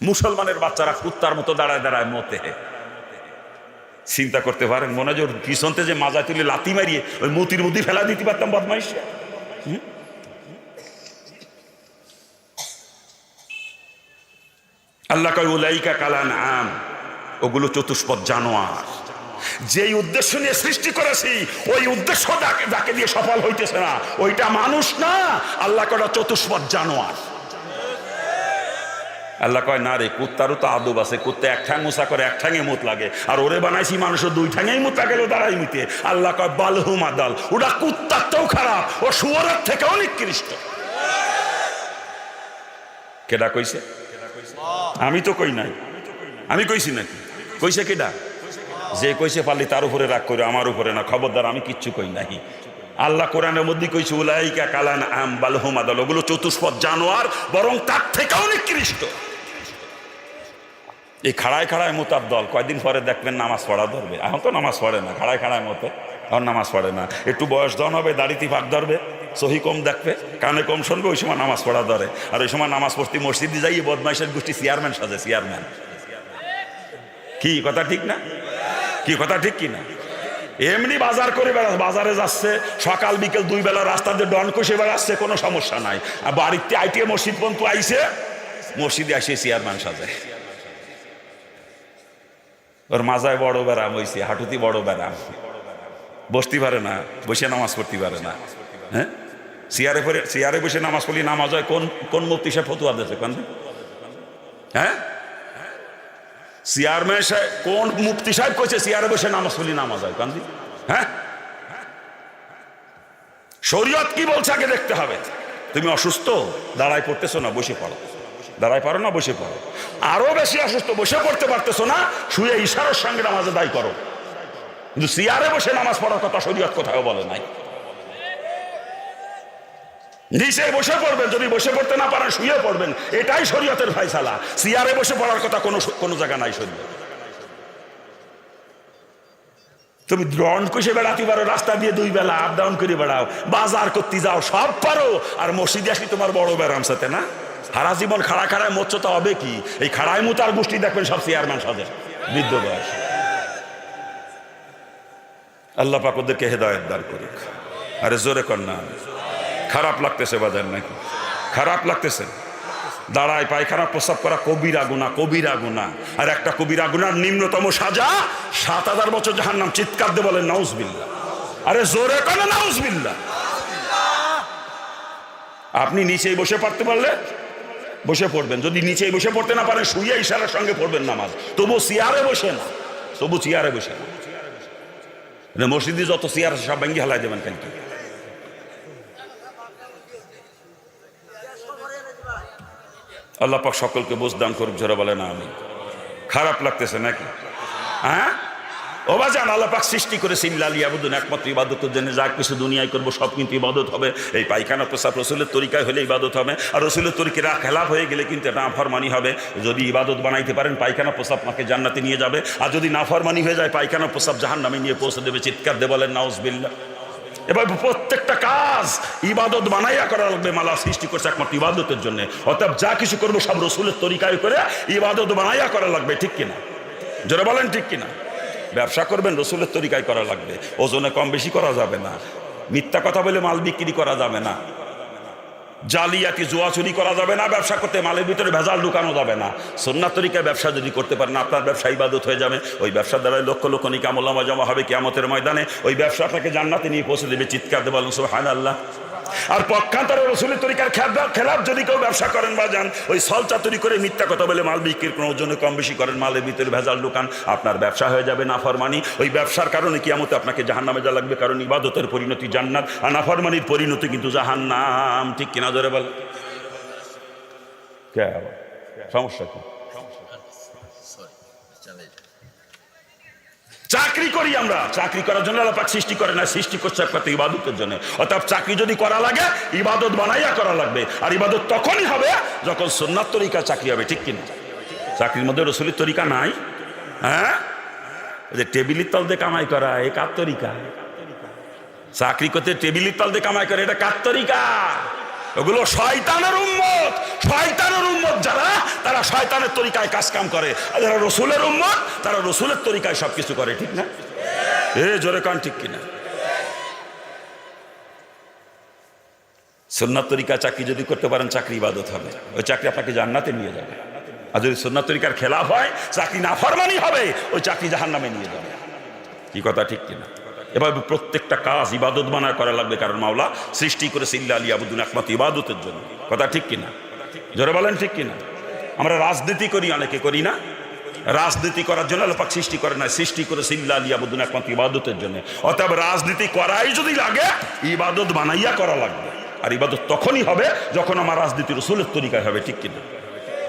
মুসলমানের বাচ্চারা কুত্তার মতো দাঁড়ায় দাঁড়ায় মতে। চিন্তা করতে পারেন, মনে হয় পিছনতে যে মাজা তুলে লাথি মারিয়ে ওই মতির মধ্যে ফেলা দিতে পারতাম বদমাইশ। আল্লাহ কয় উলাইকা কালান আম, ওগুলো চতুষ্পদ জানোয়ার। যেই উদ্দেশ্য নিয়ে সৃষ্টি করেছি ওই উদ্দেশ্য যাকে দিয়ে সফল হইতেছে না, ওইটা মানুষ না, আল্লাহ কয় চতুষ্পদ জানোয়ার। আল্লাহ কয় না রে, কুত্তারও তো আদব আছে, কুত্তা এক ঠ্যাং মোছা করে এক ঠ্যাঙে মুত লাগে, আর ওরে বানাইছি মানুষের দুই ঠ্যাঙেই মুত লাগে দাঁড়াই মিতে। আল্লাহ কয় বালহুম আদাল, ওটা কুত্তার তো খারাপ, ও শুয়োরের থেকে অনেক নিকৃষ্ট। কেডা কইছে? আমি তো কই নাই, আমি কইছি নাকি? কইছে কেডা? যে কইছে পারলি তার উপরে রাগ করে, আমার উপরে না। খবরদার, আমি কিচ্ছু কই নাই। আল্লাহ কোরআনের মধ্যে কইছে উলাইকা কালান আম বালহুম আদাল, ওগুলো চতুষ্পদ জানোয়ার, বরং তার থেকে অনেক নিকৃষ্ট। এই খাড়ায় খাড়ায় মোতার দল কয়দিন পরে দেখবেন নামাজ পড়া ধরবে। এখন তো নামাজ পড়ে না, খাড়ায় খাড়ায় মতে এখন নামাজ পড়ে না। একটু বয়স জন হবে, দাড়িতে ফাঁক ধরবে, সহি কম দেখবে, কানে কম শুনবে, ওই সময় নামাজ পড়া ধরে। আর ওই সময় নামাজ পড়তে মসজিদে যাই বদমাইশের গোষ্ঠী চেয়ারম্যান সাজে, চেয়ারম্যান। কি কথা ঠিক না? কি কথা ঠিক কি না? এমনি বাজার করে বেড়াচ্ছে, বাজারে যাচ্ছে সকাল বিকেল দুই বেলা, রাস্তা দিয়ে ডন কষে বেড়াচ্ছে, কোনো সমস্যা নাই। আর বাড়িতে আইটিএ মসজিদ পর্যন্ত আইসে, মসজিদে আসে চেয়ারম্যান সাজে। ওর মাজায় বড় ব্যারাম হয়েছে, হাঁটুতি বড় ব্যারাম, বসতে পারে না, বসে নামাজ পড়তে পারে না। হ্যাঁ, চেয়ারে বসে নামাজ পড়লি নামাজ হয়? কোন মুফতি সাহেব ফতুয়া দিয়েছে? হ্যাঁ, চেয়ারম্যান সাহেব, কোন মুফতি সাহেব কইছে চেয়ারে বসে নামাজ পড়লি নামাজ হয়? কান্দি। হ্যাঁ, শরীয়ত কি বলছে আগে দেখতে হবে। তুমি অসুস্থ, দাঁড়ায় পড়তেছো না, বসে পড়ো। দাঁড়ায় পারো না, বসে পড়ো। আরো বেশি অসুস্থ, বসে পড়তে পারতেছো না, শুয়ে ইশারার সঙ্গে নামাজ আদায় করো। কিন্তু চেয়ারে বসে নামাজ পড়ার কথা শরীয়ত কোথাও বলে নাই। নিচে বসে পড়বেন, যদি বসে পড়তে না পারেন শুয়ে পড়বেন, এটাই শরীয়তের ফায়সালা। চেয়ারে বসে পড়ার কথা কোনো জায়গা নাই শরীয়ত। তুমি ড্রন কষে বেড়াতে পারো, রাস্তা দিয়ে দুই বেলা আপ ডাউন করে বেড়াও, বাজার করতে যাও, সব পারো। আর মসজিদে আসলে তোমার বড় ব্যারাম সাথে না, সারা জীবন খাড়া খাড়ায় মোচ্চতা হবে কি? এই খাড়ায় মুতার গোষ্ঠী দেখবেন সব চেয়ারম্যান সাজে, বৃদ্ধ বয়স। আল্লাহ পাক ওদেরকে হেদায়েত দান করুক। আরে জোরে কর না। খারাপ লাগতেছে বাজার নাকি? খারাপ লাগতেছে? দাঁড়ায় পায়খানা প্রস্রাব করা কবিরা গুনাহ, কবিরা গুনাহ। আর একটা কবিরা গুনার নিম্নতম সাজা ৭,০০০ বছর জাহান্নাম। চিৎকার দিয়ে বলেন নাউজুবিল্লাহ। আরে জোরে কর না নাউজুবিল্লাহ। আপনি নিচেই বসে পড়তে পারলে বসে পড়বেন, যদি নিচেই বসে পড়তে না পারেন শুয়ে ইশারার সঙ্গে পড়বেন নামাজ। তবু চেয়ারে বসে না, তবু চেয়ারে বসে না। মসজিদে যত চেয়ার আছে সব ভেঙে হেলাই দেবেন কেন? আল্লাহ পাক সকলকে বুঝ দান করুক, জোরে বলে না আমি। খারাপ লাগতেছে নাকি? হ্যাঁ, ও বাজান, আল্লাহ পাক সৃষ্টি করেছে ইল্লাল ইয়াবুদুন, একমাত্র ইবাদতের জন্য। যা কিছু দুনিয়ায় করবো সব কিন্তু ইবাদত হবে। এই পায়খানা প্রস্রাব রসুলের তরিকায় হলে ইবাদত হবে, আর রসুলের তরিকা খেলাফ হয়ে গেলে কিন্তু এটা নাফরমানি হবে। যদি ইবাদত বানাইতে পারেন, পায়খানা প্রস্রাব মাকে জান্নাতে নিয়ে যাবে, আর যদি নাফরমানি হয়ে যায় পায়খানা প্রস্রাব জাহান্নামে নিয়ে পৌঁছে দেবে। চিৎকার দিয়ে বলেন নাউজুবিল্লাহ। এবার প্রত্যেকটা কাজ ইবাদত বানাইয়া করা লাগবে। মালা সৃষ্টি করছে একমাত্র ইবাদতের জন্য। অর্থাৎ যা কিছু করবো সব রসুলের তরিকায় করে ইবাদত বানাইয়া করা লাগবে। ঠিক কিনা? যারা বলেন ঠিক কিনা? ব্যবসা করবেন রসুলের তরিকায় করা লাগবে। ওজনে কম বেশি করা যাবে না, মিথ্যা কথা বলে মাল বিক্রি করা যাবে না, জালিয়াতি জুয়া চুরি করা যাবে না, ব্যবসা করতে মালের ভিতরে ভেজাল ঢুকানো যাবে না। সুন্নাত তরিকায় ব্যবসা যদি করতে পারেন, আপনার ব্যবসা ইবাদত হয়ে যাবে। ওই ব্যবসার দ্বারাই লক্ষ লক্ষ নেকি আমলনামা জমা হবে কিয়ামতের ময়দানে। ওই ব্যবসাটাকে জান্নাতে নিয়ে পৌঁছে দেবে। চিৎকার দিয়ে বলেন সুবহানাল্লাহ। আর পক্ষান্তরে রসুলের তরিকার খেলাফ যদি কেউ ব্যবসা করেন বা যান, ওই সল চাতুরি করে মিথ্যা কথা বলে মাল বিক্রির কোনো ওজনে কম বেশি করেন, মালের ভিতরে ভেজাল ঢুকান, আপনার ব্যবসা হয়ে যাবে নাফরমানি। ওই ব্যবসার কারণে কিয়ামতে আপনাকে জাহান্নামে যা লাগবে, কারণ ইবাদতের পরিণতি জান্নাত, আর নাফরমানির পরিণতি কিন্তু জাহান্নাম। ঠিক কিনা? ধরে বল। কে সমস্যা কি? চাকরি করি আমরা, চাকরি করার জন্য আল্লাহ পাক সৃষ্টি করে না, সৃষ্টি করছে একমাত্র ইবাদতের জন্য। অর্থাৎ চাকরি যদি করা লাগে, ইবাদত বানাইয়া করা লাগবে। আর ইবাদত তখনই হবে যখন সুন্নাত তরিকা চাকরি হবে। ঠিক কিনা? চাকরির মধ্যে রসুলের তরিকা নাই। হ্যাঁ, যে টেবিলের তল দিয়ে কামাই করা, এ কার তরিকা? চাকরি করতে টেবিলের তল দিয়ে কামাই করে, এটা কার তরিকা? ওগুলো শয়তানের উম্মত। শয়তানের উম্মত যারা, তারা শয়তানের তরিকায় কাজ কাম করে, আর যারা রসুলের উম্মত তারা রসুলের তরিকায় সবকিছু করে। ঠিক না? জোরে কান ঠিক কিনা? সুন্নাত তরিকা চাকরি যদি করতে পারেন, চাকরি ইবাদত হবে, ওই চাকরি আপনাকে জান্নাতে নিয়ে যাবে। আর যদি সুন্নাত তরিকার খেলাফ হয়, চাকরি নাফরমানি হবে, ওই চাকরি জাহান্নামে নিয়ে যাবে। কি কথা ঠিক কিনা? এভাবে প্রত্যেকটা কাজ ইবাদত বানায় করা লাগবে, কারণ মাওলা সৃষ্টি করেছে ইল্লা লিয়াবুদুন, একমাত্র ইবাদতের জন্য। কথা ঠিক কিনা? জোরে বলেন ঠিক কিনা? আমরা রাজনীতি করি, অনেকে করি না? রাজনীতি করার জন্য আল্লাহ পাক সৃষ্টি করে না, সৃষ্টি করেছে ইল্লা লিয়াবুদুন, একমাত্র ইবাদতের জন্য। অতএব রাজনীতি করাই যদি লাগে, ইবাদত বানাইয়া করা লাগবে। আর ইবাদত তখনই হবে যখন আমার রাজনীতি রসুলের তরিকায় হবে। ঠিক কিনা?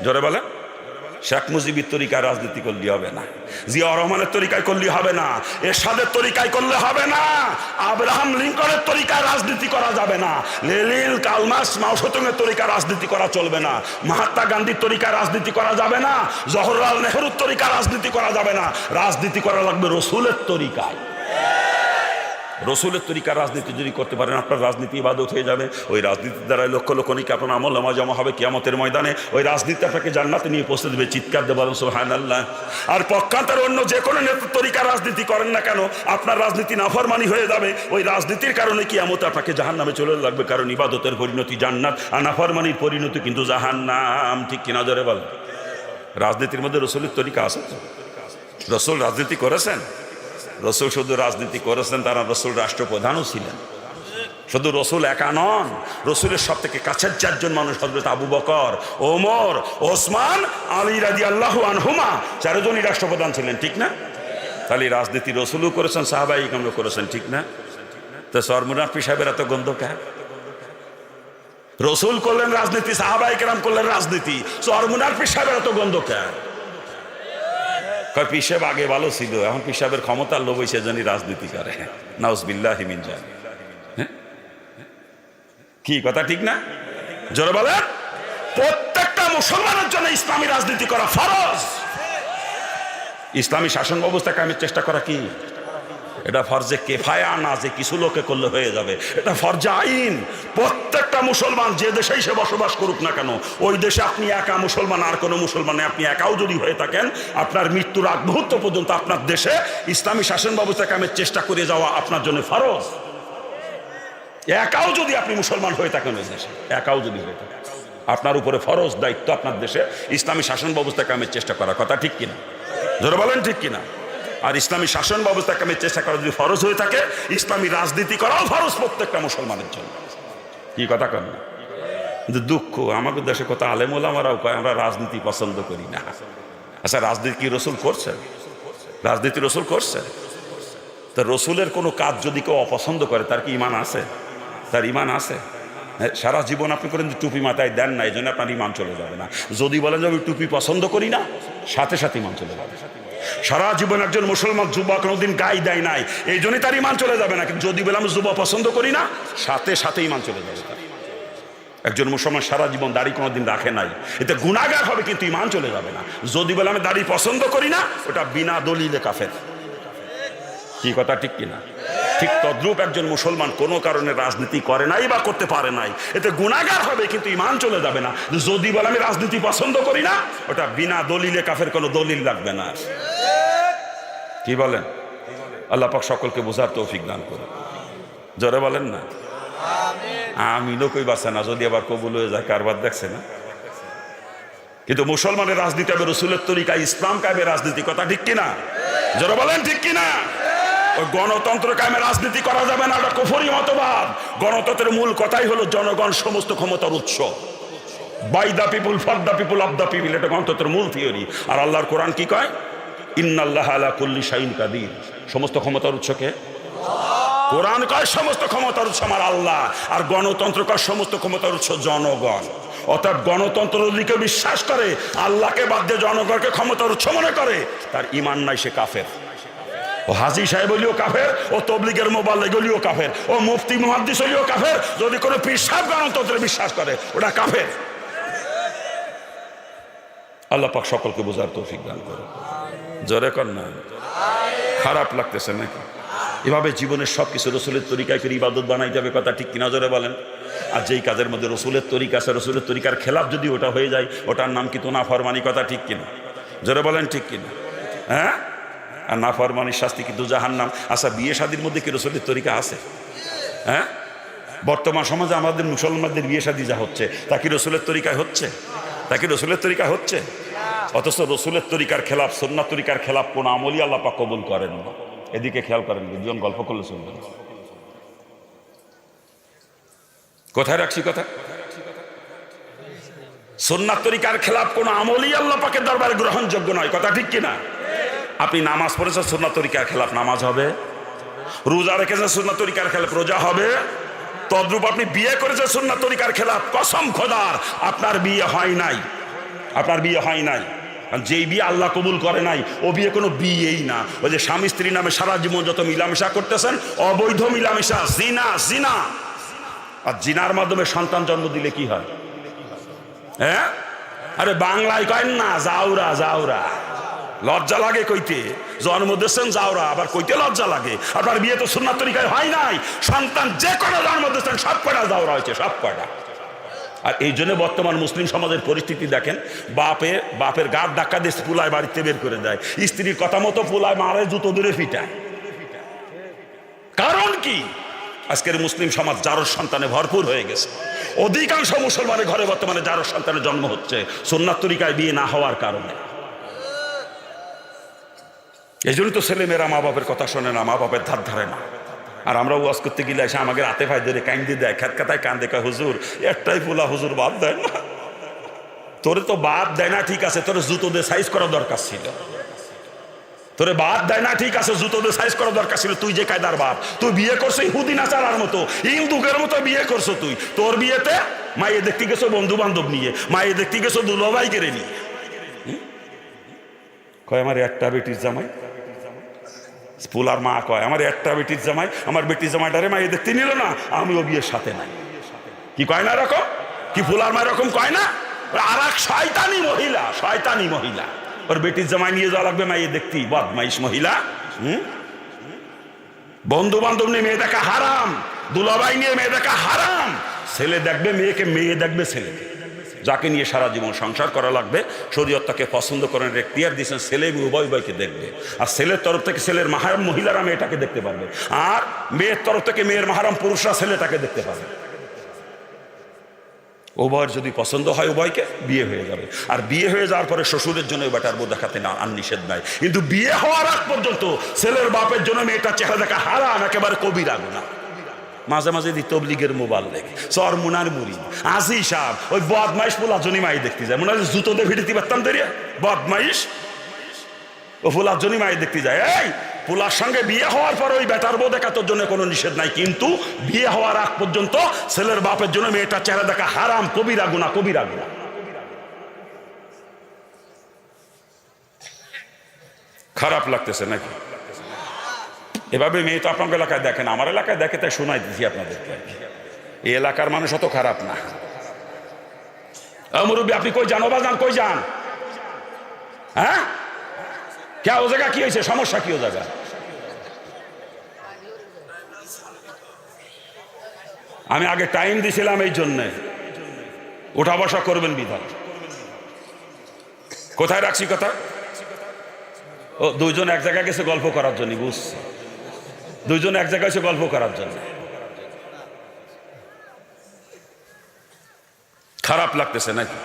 জোরে বলে। শেখ মুজিবের তরিকায় রাজনীতি করলে হবে না, জিয়া রহমানের তরিকায় করলে হবে না, এরশাদের তরিকায় করলে হবে না, আব্রাহাম লিঙ্কনের তরিকায় রাজনীতি করা যাবে না, লেনিন কালমার্ক্স মাও সেতুংয়ের তরিকায় রাজনীতি করা চলবে না, মহাত্মা গান্ধীর তরিকায় রাজনীতি করা যাবে না, জওহরলাল নেহরুর তরিকায় রাজনীতি করা যাবে না। রাজনীতি করা লাগবে রসুলের তরিকায়। রসুলের তরিকার রাজনীতি যদি করতে পারেন, আপনার রাজনীতি ইবাদত হয়ে যাবে। ওই রাজনীতির দ্বারা লক্ষ লক্ষ নেকি আপনার আমল নামা জমা হবে কিয়ামতের ময়দানে। ওই রাজনীতি আপনাকে জান্নাতে নিয়ে পৌঁছে দেবে। চিৎকার দিয়ে বলেন সুবহানাল্লাহ। আর পক্ষান্তরে অন্য যে কোনো তরিকার রাজনীতি করেন না কেন, আপনার রাজনীতি নাফরমানি হয়ে যাবে। ওই রাজনীতির কারণে কিয়ামতে আপনাকে জাহান্নামে চলে লাগবে, কারণ ইবাদতের পরিণতি জান্নাত, আর নাফরমানির পরিণতি কিন্তু জাহান্নাম। ঠিক কিনা? জোরে বলেন। রাজনীতির মধ্যে রসুলের তরিকা আছে তো? রসুল রাজনীতি করেছেন? রসুল শুধু রাজনীতি করেছেন তারা, রসুল রাষ্ট্রপ্রধানও ছিলেন। শুধু রসুল একা নন, রসুলের সব থেকে কাছের চারজন মানুষ হযরত আবু বকর, ওমর, ওসমান, আলী রাদিয়াল্লাহু আনহুমা, চারজনই রাষ্ট্রপ্রধান ছিলেন। ঠিক না? তাহলে রাজনীতি রসুলও করেছেন, সাহাবায়ে কেরামও করেছেন। ঠিক না? তো সরমুনাফি সাহেবের এত গন্ধ কে? রসুল করলেন রাজনীতি, সাহাবায়ে কেরাম করলেন রাজনীতি, সরমুনাফি সাহেবের এত গন্ধ কে? পিসাব আগে ভালো ছিল, এখন পিসাবের ক্ষমতার লোভে সেজনই রাজনীতি করে। নাউজুবিল্লাহি মিন যালিক। কি কথা ঠিক না? জোরে বলেন। প্রত্যেকটা মুসলমানের জন্য ইসলামী রাজনীতি করা ফরজ। ইসলামী শাসন ব্যবস্থা কায়েমের চেষ্টা করা কি? এটা ফরজে কিফায়া না যে কিছু লোকে করলে হয়ে যাবে, এটা ফরজে আইন। প্রত্যেকটা মুসলমান যে দেশেই সে বসবাস করুক না কেন, ওই দেশে আপনি একা মুসলমান, আর কোনো মুসলমান নেই, আপনি একাও যদি হয়ে থাকেন, আপনার মৃত্যুর আগ মুহূর্ত পর্যন্ত আপনার দেশে ইসলামী শাসন ব্যবস্থা কায়েমের চেষ্টা করে যাওয়া আপনার জন্য ফরজ। একাও যদি আপনি মুসলমান হয়ে থাকেন ওই দেশে, একাও যদি হয়ে থাকেন, আপনার উপরে ফরজ দায়িত্ব আপনার দেশে ইসলামী শাসন ব্যবস্থা কায়েমের চেষ্টা করা। কথা ঠিক কিনা? জোরে বলেন ঠিক কিনা? আর ইসলামী শাসন ব্যবস্থা কায়েমের চেষ্টা করা যদি ফরজ হয়ে থাকে, ইসলামী রাজনীতি করাও ফরজ প্রত্যেকটা মুসলমানের জন্য। কি কথা কন না? কিন্তু দুঃখ, আমাদের দেশে কত আলেম ওলামারাও কয় আমরা রাজনীতি পছন্দ করি না। আচ্ছা, রাজনীতি কি রসুল করছেন? রাজনীতি রসুল করছেন? তা রসুলের কোনো কাজ যদি কেউ অপছন্দ করে, তার কি ইমান আছে? তার ইমান আছে? সারা জীবন আপনি করেন যে টুপি মাথায় দেন না, এই জন্য আপনার ইমান চলে যাবে না। যদি বলেন যে আমি টুপি পছন্দ করি না, সাথে সাথে ইমান চলে যাবে। সারা জীবন একজন মুসলমান যুবক কোনোদিন গায়ে দেয় নাই, এই জন্যই তার ইমান চলে যাবে না। কিন্তু যদি বলে আমি যুবক পছন্দ করি না, সাথে সাথে ইমান চলে যাবে। একজন মুসলমান সারা জীবন দাড়ি কোনোদিন রাখে নাই, এতে গুনাহগার হবে কিন্তু ইমান চলে যাবে না। যদি বলে আমি দাড়ি পছন্দ করি না, ওটা বিনা দলিলে কাফের। কি কথা ঠিক কিনা? ঠিক তদ্রূপ একজন মুসলমান কোনো কারণে রাজনীতি করে নাই বা করতে পারে নাই, এতে গুনাহগার হবে কিন্তু ইমান চলে যাবে না। যদি বলে আমি রাজনীতি পছন্দ করি না, ওটা বিনা দলিলে কাফের, কোনো দলিল লাগবে না। কি বলেন? আল্লাহ পাক সকলকে বোঝার তৌফিক দান করুন। জোরে বলেন না আমিনও কই বাসে না, যদি আবার কবুল হয়ে যায় কারবার দেখছে না। কিন্তু মুসলমানের রাজনীতি হবে রসুলের তরিকা, ইসলাম কায়েমের রাজনীতি। কথা ঠিক কিনা? জোরে বলেন ঠিক কিনা? ওই গণতন্ত্র কায়েমে রাজনীতি করা যাবে না, এটা কুফরি মতবাদ। গণতন্ত্রের মূল কথাই হলো জনগণ সমস্ত ক্ষমতার উৎস। By the people, for the people, of the people, এটা গণতন্ত্রের মূল থিওরি। আর আল্লাহর কোরআন কি কয়? ইন্নাল্লাহা আলা কুল্লি শাইইন কাদির। সমস্ত ক্ষমতার উৎস কে? কোরআন কয় সমস্ত ক্ষমতার উৎস আমার আল্লাহ, আর গণতন্ত্র কয় সমস্ত ক্ষমতার উৎস জনগণ। অর্থাৎ গণতন্ত্র দিকে বিশ্বাস করে, আল্লাহকে বাদ দিয়ে জনগণকে ক্ষমতার উৎস মনে করে, তার ইমান নাই, সে কাফের। ও হাজী সাহেব হলিও কাফের, ও তবলিগের মোবাল্লিগ হলিও কাফের, ও মুফতি মুহাদ্দিস হলিও কাফের। যদি কোনো পীর সাহেব গণতন্ত্রে বিশ্বাস করে, ওটা কাফের। আল্লাহ পাক সকলকে বোঝার তৌফিক দান করুন। জোরে কর না। খারাপ লাগতেছে নাকি? এভাবে জীবনের সবকিছু রসুলের তরিকায় করে ইবাদত বানাই যাবে। কথা ঠিক কিনা? জোরে বলেন। আর যেই কাজের মধ্যে রসুলের তরিকা আছে, রসুলের তরিকার খেলাফ যদি ওটা হয়ে যায়, ওটার নাম কি তো নাফরমানি। কথা ঠিক কিনা? জোরে বলেন ঠিক কিনা? হ্যাঁ, আর নাফরমানির শাস্তি কিন্তু জাহান্নাম। আচ্ছা, বিয়ে শাদীর মধ্যে কি রসুলের তরিকা আছে? হ্যাঁ, বর্তমান সমাজে আমাদের মুসলমানদের বিয়ে শাদী যা হচ্ছে তা কি রসুলের তরিকায় হচ্ছে? তা কি রসুলের তরিকা হচ্ছে? অথচ রসুলের তরিকার খেলাফ, সুন্নাত তরিকার খেলাফ কোন আমলই আল্লাহ পাক কবুল করেন না। এদিকে খেয়াল করেন, দুজন গল্প করলে শুনবেন। কোথায় রাখছি কথা? সুন্নাত তরিকার খেলাফ কোন আমলই আল্লাহ পাকের দরবারে গ্রহণযোগ্য নয়। কথা ঠিক কিনা? আপনি নামাজ পড়েছেন সুন্নাত তরিকার খেলাফ, নামাজ হবে। রোজা রেখেছেন সুন্নাত তরিকার খেলাফ, রোজা হবে। তদ্রূপ আপনি বিয়ে করেছেন সুন্নাত তরিকার খেলাফ, কসম খোদার আপনার বিয়ে হয় নাই, আপনার বিয়ে হয় নাই। যেই বিয়ে আল্লাহ কবুল করে নাই ও বিয়ে কোনো বিয়েই না। ওই যে স্বামী স্ত্রী নামে সারা জীবন যত মিলামেশা করতেছেন, অবৈধ মিলামেশা, জিনা। জিনা আর জিনার মাধ্যমে সন্তান জন্ম দিলে কি হয়? হ্যাঁ, আরে বাংলায় কয়েন না জাউরা। জাউরা লজ্জা লাগে কইতে, জন্ম দিচ্ছেন জাউরা, আবার কইতে লজ্জা লাগে। আপনার বিয়ে তো সুন্নাত তরিকায় হয় নাই। সন্তান যে কটা জন্ম দিচ্ছেন সব কটা জাউরা হয়েছে, সব কটা। আর এই জন্য বর্তমান মুসলিম সমাজের পরিস্থিতি দেখেন, বাপের গাড় ধাক্কা দিয়ে পুলায় বাড়িতে বের করে দেয়, স্ত্রীর কথা মতো পুলায় মারে, জুতো ধরে পিটায়। কারণ কি? আজকের মুসলিম সমাজ জারজ সন্তানে ভরপুর হয়ে গেছে। অধিকাংশ মুসলমানের ঘরে বর্তমানে জারজ সন্তানের জন্ম হচ্ছে সুন্নাত তরিকায় বিয়ে না হওয়ার কারণে। এই জন্য তো ছেলেমেয়েরা মা বাপের কথা শোনে না, মা বাপের ধার ধারে না। আর আমরা ওয়াজ করতে গেলে এসে আমাকে হাতে পায়ে ধরে কান্দে দেয়, খেত কাতায় কান্দে, কয় হুজুর একটাই পোলা, হুজুর বাদ দেয় না। তোরে তো বাদ দেয় না, ঠিক আছে, তোর জুতো দিয়ে সাইজ করা দরকার ছিল। তোরে বাদ দেয় না, ঠিক আছে, জুতো দিয়ে সাইজ করা দরকার ছিল। তুই যে কায়দার বাপ, তুই বিয়ে করছো ইহুদি নাসারার মতো, ইন্দুকের মতো বিয়ে করছো তুই। তোর বিয়েতে মাইয়ে দেখতে গেছো বন্ধু বান্ধব নিয়ে, মাইয়ে দেখতে গেছো দুলোভাই কেড়ে নিয়ে। কয় আমার একটা বেটির জামাই, ফুলার মা কয় আমার একটা বেটির জামাই, আমার বেটির জামাইটারে মাইয়ে দেখতে নিল না, আমিও বিয়ের সাথে নাই। কি কয় না এরকম? কি ফুলার মা এরকম কয় না? আর এক শয়তানি মহিলা, শয়তানি মহিলা, ওর বেটির জামাই নিয়ে যাওয়া লাগবে মাইয়ে দেখতে, বদমাইশ মহিলা। বন্ধু বান্ধব নিয়ে মেয়ে দেখা হারাম, দুলাভাই নিয়ে মেয়ে দেখা হারাম। ছেলে দেখবে মেয়েকে, মেয়ে দেখবে ছেলেকে। যাকে নিয়ে সারা জীবন সংসার করা লাগবে, শরীয়ত তাকে পছন্দ করেন, এখতিয়ার দিয়েছেন, ছেলে মেয়ে উভয় উভয়কে দেখবে। আর ছেলের তরফ থেকে ছেলের মাহারাম মহিলারা মেয়েটাকে দেখতে পারবে, আর মেয়ের তরফ থেকে মেয়ের মাহারাম পুরুষরা ছেলেটাকে দেখতে পারবে। উভয়ের যদি পছন্দ হয় উভয়কে, বিয়ে হয়ে যাবে। আর বিয়ে হয়ে যাওয়ার পরে শ্বশুরের জন্য বেটার বউ দেখাতে না আর নিষেধ নাই। কিন্তু বিয়ে হওয়ার আগ পর্যন্ত ছেলের বাপের জন্য মেয়েটার চেহারা দেখা হারাম, একেবারে কবিরা গুনাহ। মাঝে মাঝে দি তবলিগের মোবাইল দেখে সর মুনার মুড়ি আজি সাহেব ওই বদমাইশ পোলা জনি মাই দেখতে যায়, মনে হয় জুতোতে ভিড়িতে পারতাম দেরিয়া বদমাইশ ও পোলার জনি মাই দেখতে যায়। এই পোলার সঙ্গে বিয়ে হওয়ার পর ওই বেটার বউ দেখা তোর জন্য কোনো নিষেধ নাই, কিন্তু বিয়ে হওয়ার আগ পর্যন্ত ছেলের বাপের জন্য মেয়েটার চেহারা দেখা হারাম, কবিরা গুনাহ, কবিরা গুনাহ। খারাপ লাগতেছে নাকি? এভাবে মেয়ে তো আপনার এলাকায় দেখেন, আমার এলাকায় দেখে, তাই শোনাই দিচ্ছি আপনাদেরকে। এই এলাকার মানুষ অত খারাপ না। মুরব্বী আপনি কই যান? ওবা যান, কই যান? হ্যাঁ, কে ও জায়গা কি হয়েছে? সমস্যা কি ও জায়গা? আমি আগে টাইম দিছিলাম এই জন্যে, ওঠা বসা করবেন বিধান। কোথায় রাখছি কথা? ও দুইজন এক জায়গায় গেছে গল্প করার জন্য, বুঝছি, দুইজন এক জায়গায় এসে গল্প করার জন্য। খারাপ লাগতেছে নাকি?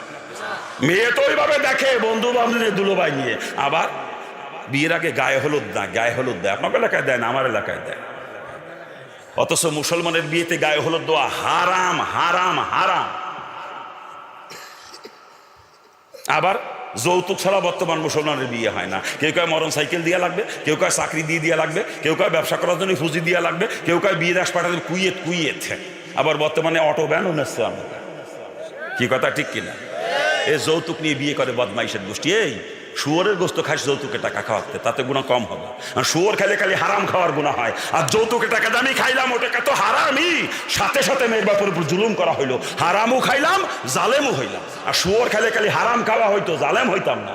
মেয়ে তো ওইভাবে দেখে বন্ধু বান্ধব দুলোভাই নিয়ে, আবার বিয়ের আগে গায়ে হলুদ না, গায়ে হলুদ দেয়। আপনার এলাকায় দেয় না, আমার এলাকায় দেয়। অথচ মুসলমানের বিয়েতে গায়ে হলুদ দেওয়া হারাম, হারাম, হারাম। আবার যৌতুক ছাড়া বর্তমান মুসলমানের বিয়ে হয় না। কেউ কয় মরণ সাইকেল দিয়া লাগবে, কেউ কয় চাকরি দিয়ে দিয়া লাগবে, কেউ কয় ব্যবসা করার জন্য পুঁজি দিয়া লাগবে, কেউ কয় বিয়ে দাস পাঠাতে কুইয়েত কুইয়েত। আবার বর্তমানে অটো ব্যানও নিচ্ছে আমরা। কি কথা ঠিক কিনা? এ যৌতুক নিয়ে বিয়ে করে বদমাইশের গোষ্ঠী। এই শুয়োরের গোস্ত খাস যৌতুকে টাকা খাওয়াতে, তাতে গুণা কম হবে। আর শুয়োর খাইলে খালি হারাম খাওয়ার গুণা হয়, আর যৌতুকে টাকা দামি খাইলাম, ওটাকে তো হারামই। সাথে সাথে মেয়ের বাপের উপর জুলুম করা হইলো, হারামও খাইলাম, জালেমও হইলাম। আর শুয়োর খাইলে খালি হারাম খাওয়া হইতো, জালেম হইতাম না।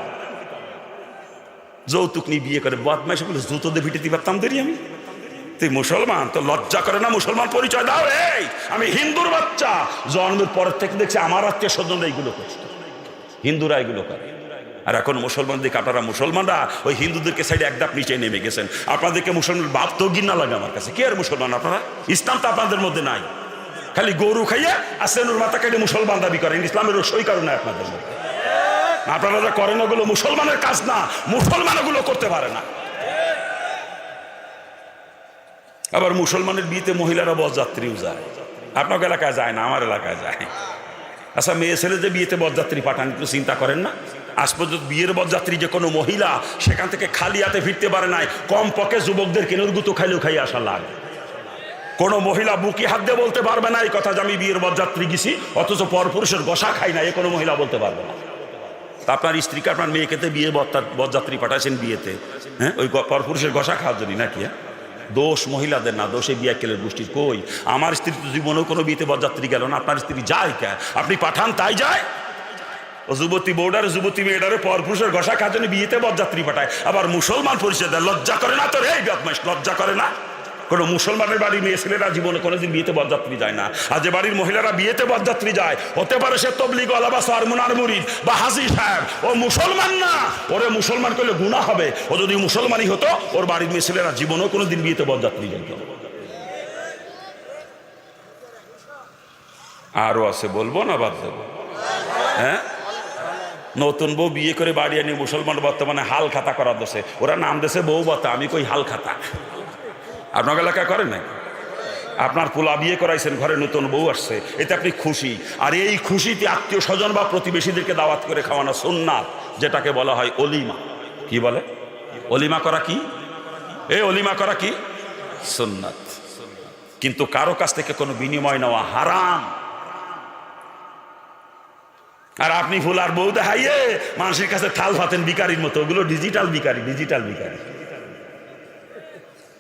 যৌতুক নিয়ে বিয়ে করে বদমাইশ বলে জুতো দিয়ে ভিটেতে পারতাম দেরি আমি। তুই মুসলমান, তো লজ্জা করে না মুসলমান পরিচয় দাও? এই আমি হিন্দুর বাচ্চা, জন্মের পরের থেকে দেখছি আমার আত্মীয় স্বজনরা এইগুলো করছে, হিন্দুরা এগুলো করে। আর এখন মুসলমান দিকে আপনারা মুসলমানরা ওই হিন্দুদেরকে সাইডে একদাপ নিচে নেমে গেছেন। আপনাদেরকে মুসলমান ভাব তো ঘৃণা লাগে আমার কাছে। কি আর মুসলমান আপনারা? ইসলাম তো আপনাদের মধ্যে নাই, খালি গরু খাইয়ে আসেনুর মাথা কেটে মুসলমান দাবি করেন। ইসলামের সই কারণ নাই আপনাদের মধ্যে। আপনারা যা করেন ওগুলো মুসলমানের কাজ না, মুসলমান ওগুলো করতে পারে না। আবার মুসলমানের বিয়েতে মহিলারা বরযাত্রীও যায়, আপনার এলাকায় যায় না, আমার এলাকায় যায়। আচ্ছা, মেয়ে ছেলে যে বিয়েতে বরযাত্রী পাঠান একটু চিন্তা করেন না? আজ পর্যন্ত বিয়ের বরযাত্রী যে কোনো মহিলা সেখান থেকে খালি হাতে ফিরতে পারে নাই। কম পক্ষে যুবকদের কেনর গুতো খাইলেও খাই আসা লাগে। কোনো মহিলা বুকি হাত দিয়ে বলতে পারবে না এই কথা যে আমি বিয়ের বরযাত্রী গেছি, অথচ পরপুরুষের গোসা খাই না, এ কোনো মহিলা বলতে পারবে না। তা আপনার স্ত্রীকে আপনার মেয়েকে বিয়ে বরযাত্রী পাঠাচ্ছেন বিয়েতে, হ্যাঁ, ওই পরপুরুষের গোসা খাওয়ার জন্য নাকি? দোষ মহিলাদের না, দোষে বিয়া কেলের গোষ্ঠীর। কই, আমার স্ত্রী তো জীবনেও কোনো বিয়েতে বরযাত্রী গেল না, আপনার স্ত্রী যায় কে? আপনি পাঠান তাই যায়। ও যুবতী বউডারে, যুবতী মেয়েটারে পরপুরুষের ঘষা খাওয়ার জন্য বিয়েতে বরযাত্রী পাঠায়, আবার মুসলমান পরিচয় দেয়। লজ্জা করে না তোর? এই বদমাইশ, লজ্জা করে না? কোনো মুসলমানের বাড়ির মেয়ে ছেলেরা জীবনে কোনোদিন বিয়েতে বরযাত্রী যায় না। আর যে বাড়ির মহিলারা বিয়েতে বরযাত্রী যায়, হতে পারে সে তবলিগ ওয়ালা বা সরমুনার মুরিদ বা হাজী সাহেব, ও মুসলমান না। ওরে মুসলমান করলে গুনাহ হবে। ও যদি মুসলমানই হতো, ওর বাড়ির মেয়ে ছেলেরা জীবনেও কোনোদিন বিয়েতে বরযাত্রী যাইত। আরো আছে, বলবো না বাদ দেবো? হ্যাঁ, নতুন বউ বিয়ে করে বাড়ি আনি মুসলমান বর্তমানে হাল খাতা করা দোষে ওরা নাম দেশে বউ বাতা, আমি কই হাল খাতা। আপনার এলাকায় করেন না? আপনার পোলা বিয়ে করাইছেন, ঘরে নতুন বউ আসছে, এতে আপনি খুশি। আর এই খুশিতে আত্মীয় স্বজন বা প্রতিবেশীদেরকে দাওয়াত করে খাওয়ানো সুন্নাত, যেটাকে বলা হয় অলিমা। কি বলে? অলিমা করা কি? এই অলিমা করা কি? সুন্নাত। কিন্তু কারো কাছ থেকে কোনো বিনিময় নেওয়া হারাম। আর আপনি ফুলার বউ দেখাইয়ে মানুষের কাছে থাল ভাতেন ভিখারির মতো, ওগুলো ডিজিটাল ভিখারি, ডিজিটাল ভিখারি।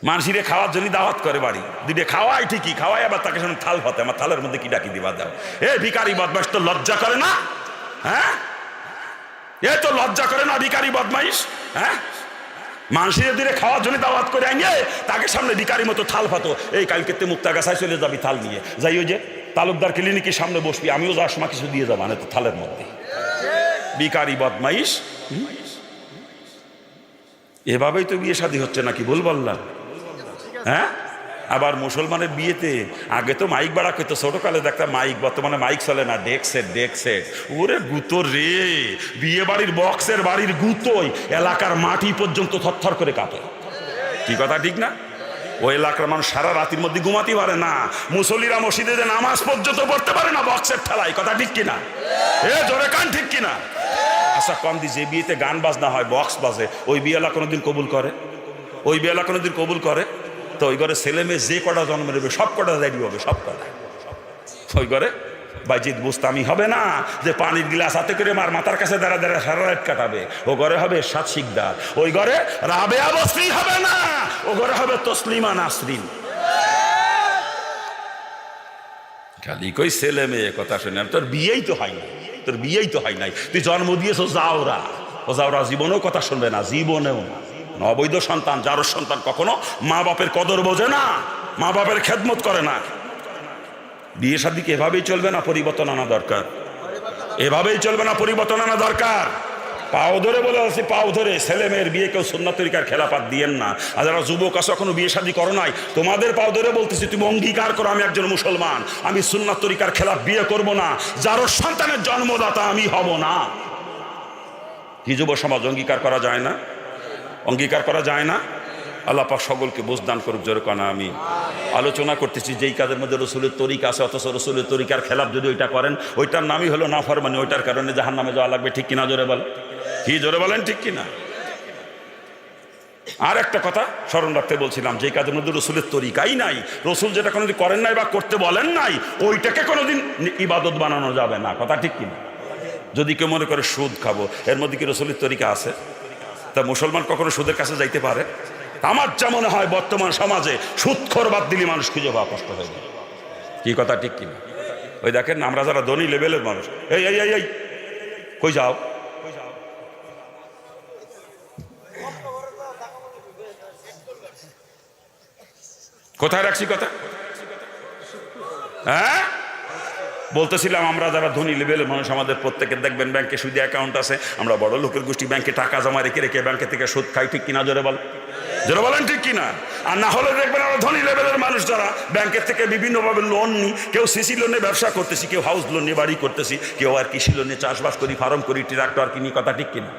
মানুষের খাওয়ার জন্য দাওয়াত করে, বাড়ি দিদি খাওয়াই, ঠিকই খাওয়াই, আবার তাকে সামনে থাল ভাতে, আমার থালের মধ্যে কি ডাকি দিবা দাও। এ ভিখারি বদমাইশ, তো লজ্জা করে না? হ্যাঁ, এ তো লজ্জা করে না ভিখারি বদমাইশ? হ্যাঁ, মানুষের দিনে খাওয়ার জন্য দাওয়াত করে আনিয়ে তাকে সামনে ভিখারির মতো থাল ভাতো। এই কালকে মুক্তাগাছায় চলে যাবি থাল নিয়ে, যাই ওই যে তালুকদার ক্লিনিকের সামনে বসবি, আমিও যাওয়ার সময় কিছু দিয়ে যাবো না তো থালের মধ্যে। ভিখারি বদমাইশ। এভাবেই তো বিয়ে শাদী হচ্ছে নাকি? ভুল বললাম? হ্যাঁ, আবার মুসলমানের বিয়েতে আগে তো মাইক বাড়া করতো, ছোটকালে দেখতাম মাইক, বর্তমানে মাইক চলে না, ডেক্সের ডেক্সের। ওরে গুতো রে, বিয়ে বাড়ির বক্সের বাড়ির গুতোই এলাকার মাটি পর্যন্ত থরথর করে কাঁপে। কি কথা ঠিক না? ওই এলাকার মানুষ সারা রাতের মধ্যে ঘুমাতে পারে না, মুসল্লিরা মসজিদে যে নামাজ পর্যন্ত পড়তে পারে না বক্সের ঠেলায়। কথা ঠিক কিনা? এ জোরে কান ঠিক কিনা? আচ্ছা কম দি, যে বিয়েতে গান বাজনা হয়, বক্স বাজে, ওই বিয়েলা কোনোদিন কবুল করে? ওই বিয়েলা কোনোদিন কবুল করে? তো ওই ঘরে ছেলে মেয়ে যে কটা জন্ম নেবে সব কটা রেডি হবে, সব কটা। ওই ঘরে বাইজিদ বুস্তামি হবে না যে পানির গিলাস হাতে করে মার মাথার কাছে দাঁড়া দাঁড়া সারা রাত কাটাবে। ও ঘরে হবে সাত শিকদার। ওই ঘরে রাবেয়া বস্তি হবে না, ও ঘরে হবে তসলিমা নাসরিন। খালি কই ছেলে মেয়ে কথা শুনে, তোর বিয়েই তো হয় নাই, তোর বিয়েই তো হয় নাই। তুই জন্ম দিয়েছো যাওরা, ও যাওরা জীবনেও কথা শুনবে না, জীবনেও না। অবৈধ সন্তান, যার সন্তান কখনো মা বাপের কদর বোঝে না, মা বাপের খেদমত করে না। বিয়ে শাদীকে এভাবেই চলবে না, পরিবর্তন আনা দরকার। এভাবেই চলবে না, পরিবর্তন আনা দরকার। পাও ধরে বলে আছি, পাও ধরে ছেলে মেয়ের বিয়ে কেউ সুন্নাত তরিকার খেলাপাত দিয়েন না। আর যারা যুবক আছে এখনো বিয়ে শাদী করো নাই, তোমাদের পাও ধরে বলতেছি, তুমি অঙ্গীকার করো আমি একজন মুসলমান, আমি সুন্নাত তরিকার খেলাপ বিয়ে করব না, যার সন্তানের জন্মদাতা আমি হব না। কি যুব সমাজ অঙ্গীকার করা যায় না? অঙ্গীকার করা যায় না? আল্লাহ পাক সকলকে বুঝদান করুক, জোরে কানা আমি। আলোচনা করতেছি যেই কাজের মধ্যে রসুলের তরিকা আছে, অথচ রসুলের তরিকার খেলাপ যদি ওইটা করেন, ওইটার নামই হলো নাফরমানি, ওইটার কারণে জাহান্নামে যাওয়া লাগবে। ঠিক কিনা? জোরে বলেন। কি জোরে বলেন, ঠিক কিনা? আর একটা কথা স্মরণ রাখতে বলছিলাম, যেই কাজের মধ্যে রসুলের তরিকাই নাই, রসুল যেটা কোনোদিন করেন নাই বা করতে বলেন নাই, ওইটাকে কোনোদিন ইবাদত বানানো যাবে না। কথা ঠিক কিনা? যদি কেউ মনে করে সুদ খাবো, এর মধ্যে কি রসুলের তরিকা আছে? তা মুসলমান কখনো সুদের কাছে যাইতে পারে? আমার যা মনে হয় বর্তমান সমাজে সুদখোর বাদ দিলে মানুষ খুঁজে পাওয়া কষ্ট হয়ে যায়। কি কথা ঠিক কিনা? ওই দেখেন আমরা যারা ধনী লেভেলের মানুষ, এই এই এই এই কই যাও, কোথায় রাখছি কথা? হ্যাঁ, বলতেছিলাম আমরা যারা ধনী লেভেলের মানুষ, আমাদের প্রত্যেকের দেখবেন ব্যাংকে সুদে অ্যাকাউন্ট আছে। আমরা বড় লোকের গোষ্ঠী ব্যাংকে টাকা জমা রেখে রেখে ব্যাংকে থেকে সুদ খাই, ঠিক কিনা? জোরে বল, জোরে বলেন ঠিক কিনা? আর না হলে দেখবেন আমরা ধনী লেভেলের মানুষ যারা ব্যাংকের থেকে বিভিন্নভাবে লোন নিই, কেউ সিসি লোনে ব্যবসা করতেছি, কেউ হাউস লোন নিয়ে বাড়ি করতেছি, কেউ আর কৃষি লোনে চাষবাস করি, ফার্ম করি, ট্রাক্টর কিনি, কথা ঠিক কিনা?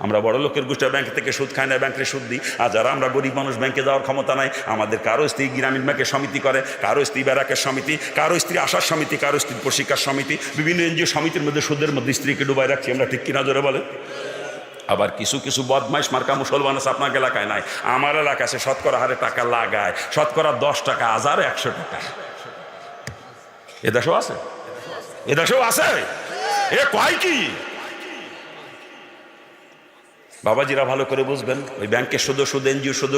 আমরা বড় লোকের গোষ্ঠী ব্যাংক থেকে সুদ খাই না, ব্যাংকে সুদ দিই। আর যারা আমরা গরিব মানুষ, ব্যাংকে যাওয়ার ক্ষমতা নাই, আমাদের কারো স্ত্রী গ্রামীণ ব্যাংকের সমিতি করে, কারো স্ত্রী ব্যারাকের সমিতি, কারো স্ত্রী আশার সমিতি, কারো স্ত্রী প্রশিক্ষার সমিতি, বিভিন্ন এনজিও সমিতির মধ্যে সুদের মধ্যে স্ত্রীকে ডুবাই রাখছি আমরা, ঠিক কিনা? জোরে বলে। আবার কিছু কিছু বদমাইশ মার্কা মুসলমান আছে, আপনার এলাকায় নাই, আমার এলাকায় আছে, শতকরা হারে টাকা লাগায়, শতকরা 10 টাকা, 1000, 100 টাকা। এদেশেও আছে, এদেশেও আছে। এ কয় কি বাবাজিরা ভালো করে বুঝবেন, ওই ব্যাংকের সুদ, এনজিও সুদ,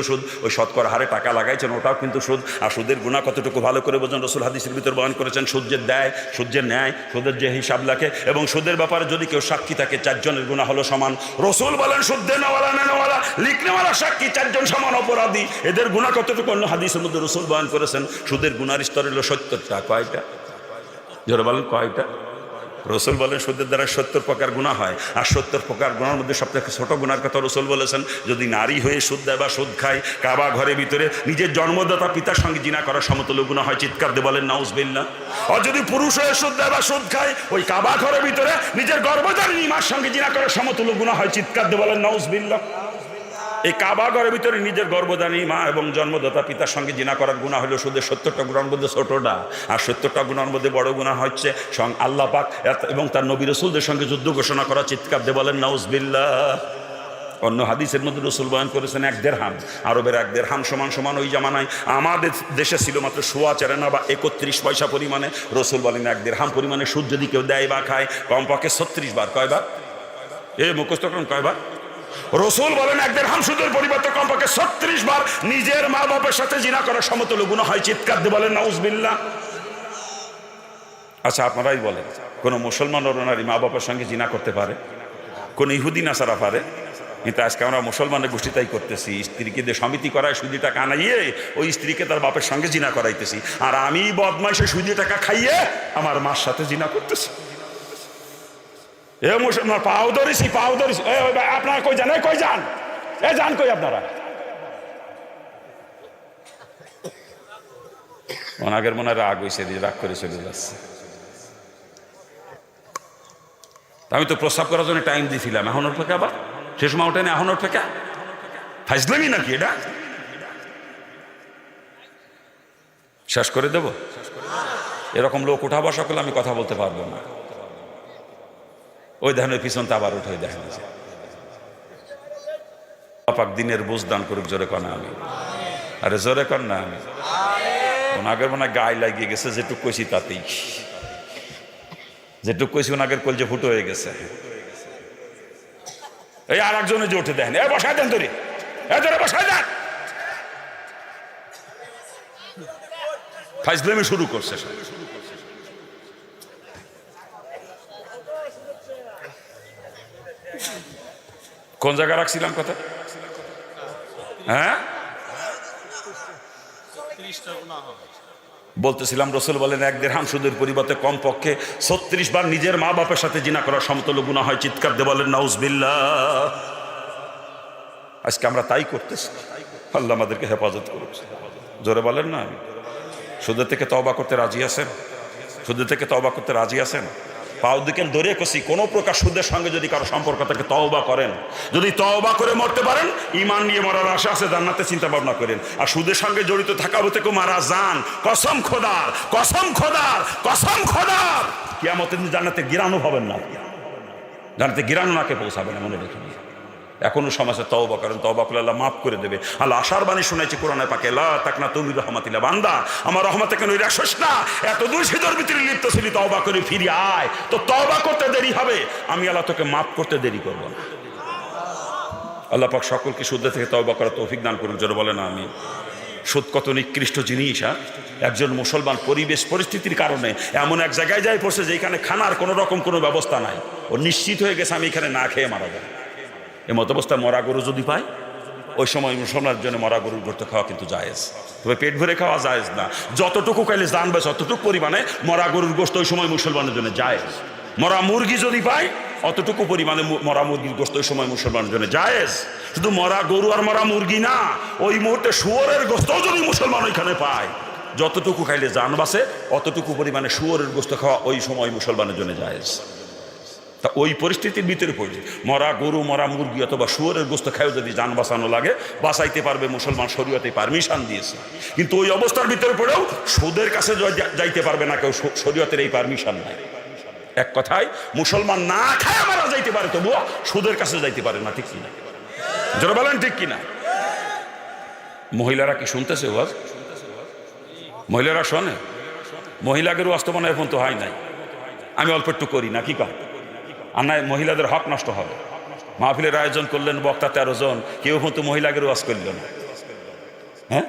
ওই শতকরা হারে টাকা লাগাইছেন, ওটাও কিন্তু সুদ। আর সুদের গুণা কতটুকু ভালো করে বোঝেন, রসুল হাদিসের ভিতর বয়ান করেছেন, সুদ যে দেয়, সুদ যে নেয়, সুদের যে হিসাব লাগে, এবং সুদের ব্যাপারে যদি কেউ সাক্ষী থাকে 4 জনের গুণা হলো সমান। রসুল বলেন সুদ দেনেওয়ালা, নেনেওয়ালা, লিখনেওয়ালা সাক্ষী 4 জন সমান অপরাধী। এদের গুণা কতটুকু অন্য হাদিসের মধ্যে রসুল বয়ান করেছেন। সুদের গুণার স্তর হলো 70টা। কয়টা? জোরে বলেন, কয়টা? রসুল বলেন সুদের দ্বারা 70 প্রকার গুনাহ হয়। আর 70 প্রকার গুনার মধ্যে সবথেকে ছোট গুনার কথা রসুল বলেছেন, যদি নারী হয়ে সুদ দেয় বা সুদ খায়, কাবা ঘরের ভিতরে নিজের জন্মদাতা পিতার সঙ্গে জিনা করার সমতুল্য গুনাহ হয়। চিৎকার দিয়ে বলেন নাউজুবিল্লাহ। আর যদি পুরুষ হয়ে সুদ দেয় বা সুদ খায়, ওই কাবা ঘরের ভিতরে নিজের গর্ভধারিণী মার সঙ্গে জিনা করার সমতুল্য গুনাহ হয়। চিৎকার দিয়ে বলেন নাউজুবিল্লাহ। এই কাবা ঘরের ভিতরে নিজের গর্ভধারী মা এবং জন্মদাতা পিতার সঙ্গে জিনা করার গুনাহ হলো সুদের 70টা গুনার মধ্যে ছোটটা। আর 70টা গুনার মধ্যে বড় গুনাহ হচ্ছে আল্লাহ পাক এবং তার নবী রাসূলদের সঙ্গে যুদ্ধ ঘোষণা করা। চিৎকার দিয়ে বলেন নাউজুবিল্লাহ। অন্য হাদিসের মধ্যে রাসূল বয়ান করেছেন 1 দিরহাম, আরবের 1 দিরহাম সমান ওই জামানায় আমাদের দেশে ছিল মাত্র 4.25 বা 31 পয়সা পরিমাণে। রাসূল বলেন 1 দিরহাম পরিমাণে সুদ যদি কেউ দেয় বা খায়, কমপক্ষে 36 বার। কয়বার? এ মুখস্থ করুন, কয়বার? রসুল বলেন 1 দিরহাম সুদের পরিবর্তে কমপক্ষে 36 বার নিজের মা বাবার সাথে জিনা করার সমতুল্য গুনাহ হয়। চিৎকার দিয়ে বলেন নাউজুবিল্লাহ। আচ্ছা, আপনারাই বলেন, কোন মুসলমান নারী মা বাবার সঙ্গে জিনা করতে পারে? কোন ইহুদি নাসারা পারে? কিন্তু আজকে আমরা মুসলমানের গোষ্ঠী তাই করতেছি। স্ত্রীকে দিয়ে সমিতি করায়, সুদি টাকা আনাইয়ে ওই স্ত্রীকে তার বাপের সঙ্গে জিনা করাইতেছি। আর আমি বদমাইশে সুদি টাকা খাইয়ে আমার মার সাথে জিনা করতেছি। এ মুসলমান পাও ধরেছি। আপনারা কই যান? কই যান? এ যান কই আপনারা? আগের মনে রাগ হয়েছে, রাগ করে চলে যাচ্ছে। আমি তো প্রস্তাব করার জন্য টাইম দিয়েছিলাম, এখন ওর থেকে আবার সে সময় ওঠেনি, এখন ওর থেকে ফাইজলামি নাকি এটা? শেষ করে দেব? এরকম লোক উঠা বসা করলে আমি কথা বলতে পারবো না। ওই দেখেন, ওই পিছনটা আবার উঠে দেখেন। পাক দিনের বুঝ দান করুক। জোরে কর না আমি? আরে জোরে কর না আমি? ওনাগের মনে গায়ে লাগিয়ে গেছে, যেটুক কইছি তাতেই। যেটুক কইছি ওনাগের কলজে ফুটো হয়ে গেছে। এই আর একজনে যে উঠে দেখেন, এ বসায় দেন তোরে, এ তোরে বসায় দেন। ফাইজলামি শুরু করছে। কোন জায়গায় রাখছিলাম কথা? হ্যাঁ, বলতেছিলাম রসুল বলেন 1 দিরহাম সুদের পরিবর্তে কমপক্ষে 36 বার নিজের মা বাপের সাথে জিনা করার সমতুল্য গুনাহ হয়। চিৎকার দিয়ে বলেন নাউজুবিল্লাহ। আজকে আমরা তাই করতেছি। আল্লাহ আমাদেরকে হেফাজত করুক। জোরে বলেন না? সুদের থেকে তওবা করতে রাজি আছেন? সুদের থেকে তওবা করতে রাজি আছেন? পাও দিকে ধরে কষি, কোন প্রকার সুদের সঙ্গে যদি কারো সম্পর্ক থাকে তওবা করেন। যদি তওবা করে মরতে পারেন, ঈমান নিয়ে মরার আশা আছে, জান্নাতে চিন্তা ভাবনা করেন। আর সুদের সঙ্গে জড়িত থাকা হতে মারা যান। কসম খোদার, কসম খোদার, কসম খোদার, কিয়ামতের দিন জান্নাতে গিরানো হবেন না। জান্নাতে গিরানো নাকে পৌঁছাবে না, মনে রেখে। এখনো সমাজে তওবা করেন, তওবা করলে আল্লাহ মাফ করে দেবে। আল্লাহ আশার বাণী শুনেছি কোরআনে পাকে, লা তাকনাতু মির রাহমাতিল্লাহ। বান্দা, আমার রহমত থেকে নৈরাশ হোস না। এত দূর সিদর ভিতরে লিপ্ত ছিলি, তওবা করে ফিরে আয়। তো তওবা করতে দেরি হবে, আমি আল্লাহ তোকে মাফ করতে দেরি করব না। আল্লাহ পাক সকলকে সুদ থেকে তওবা করার তৌফিক দান করুন। জোরে বলেন আমিন। সুদ কত নিকৃষ্ট জিনিস। একজন মুসলমান পরিবেশ পরিস্থিতির কারণে এমন এক জায়গায় যায় পড়ছে যেখানে খানার কোনো রকম কোনো ব্যবস্থা নাই। ও নিশ্চিত হয়ে গেছে আমি এখানে না খেয়ে মারা যাবো। এমত অবস্থা মরা গরু যদি পায়, ওই সময় মুসলমানের জন্য মরা গরুর গোশত খাওয়া কিন্তু জায়েজ, তবে পেট ভরে খাওয়া জায়েজ না। যতটুকু খাইলে জান বেশ অতটুকু পরিমাণে মরা গরুর গোশত ওই সময় মুসলমানের জন্য জায়েজ। মরা মুরগি যদি পায় অতটুকু পরিমাণে মরা মুরগির গোশত ওই সময় মুসলমানের জন্য জায়েজ। শুধু মরা গরু আর মরা মুরগি না, ওই মুহূর্তে শুয়োরের গোশতও যদি মুসলমান ওইখানে পায়, যতটুকু খাইলে জান বাঁচে অতটুকু পরিমাণে শুয়োরের গোশত খাওয়া ওই সময় মুসলমানের জন্য জায়েজ। তা ওই পরিস্থিতির ভিতরে পড়লে মরা গরু মরা মুরগি অথবা শুয়োরের গোশত খায়ও যদি জান বাঁচানো লাগে বাঁচাইতে পারবে, মুসলমান শরীয়তে পারমিশন দিয়েছে। কিন্তু ওই অবস্থার ভিতরে পড়েও সুদের কাছে যাইতে পারবে না কেউ, শরীয়তের এই পারমিশন নাই। এক কথায় মুসলমান না খায় মারা যাইতে পারে, তবুও সুদের কাছে যাইতে পারে না, ঠিক কিনা? যারা বলেন ঠিক কিনা? মহিলারা কি শুনতেছে ওয়াজ? মহিলারা শোনে? মহিলাদের ওয়াজ তো মনে এখন তো হয় নাই, আমি অল্প একটু করি না, কি কর? আর নাই মহিলাদের হক নষ্ট হবে। মাহফিলের আয়োজন করলেন, বক্তা 13 জন, কেউ কিন্তু মহিলাদের ওয়াজ করল না। হ্যাঁ,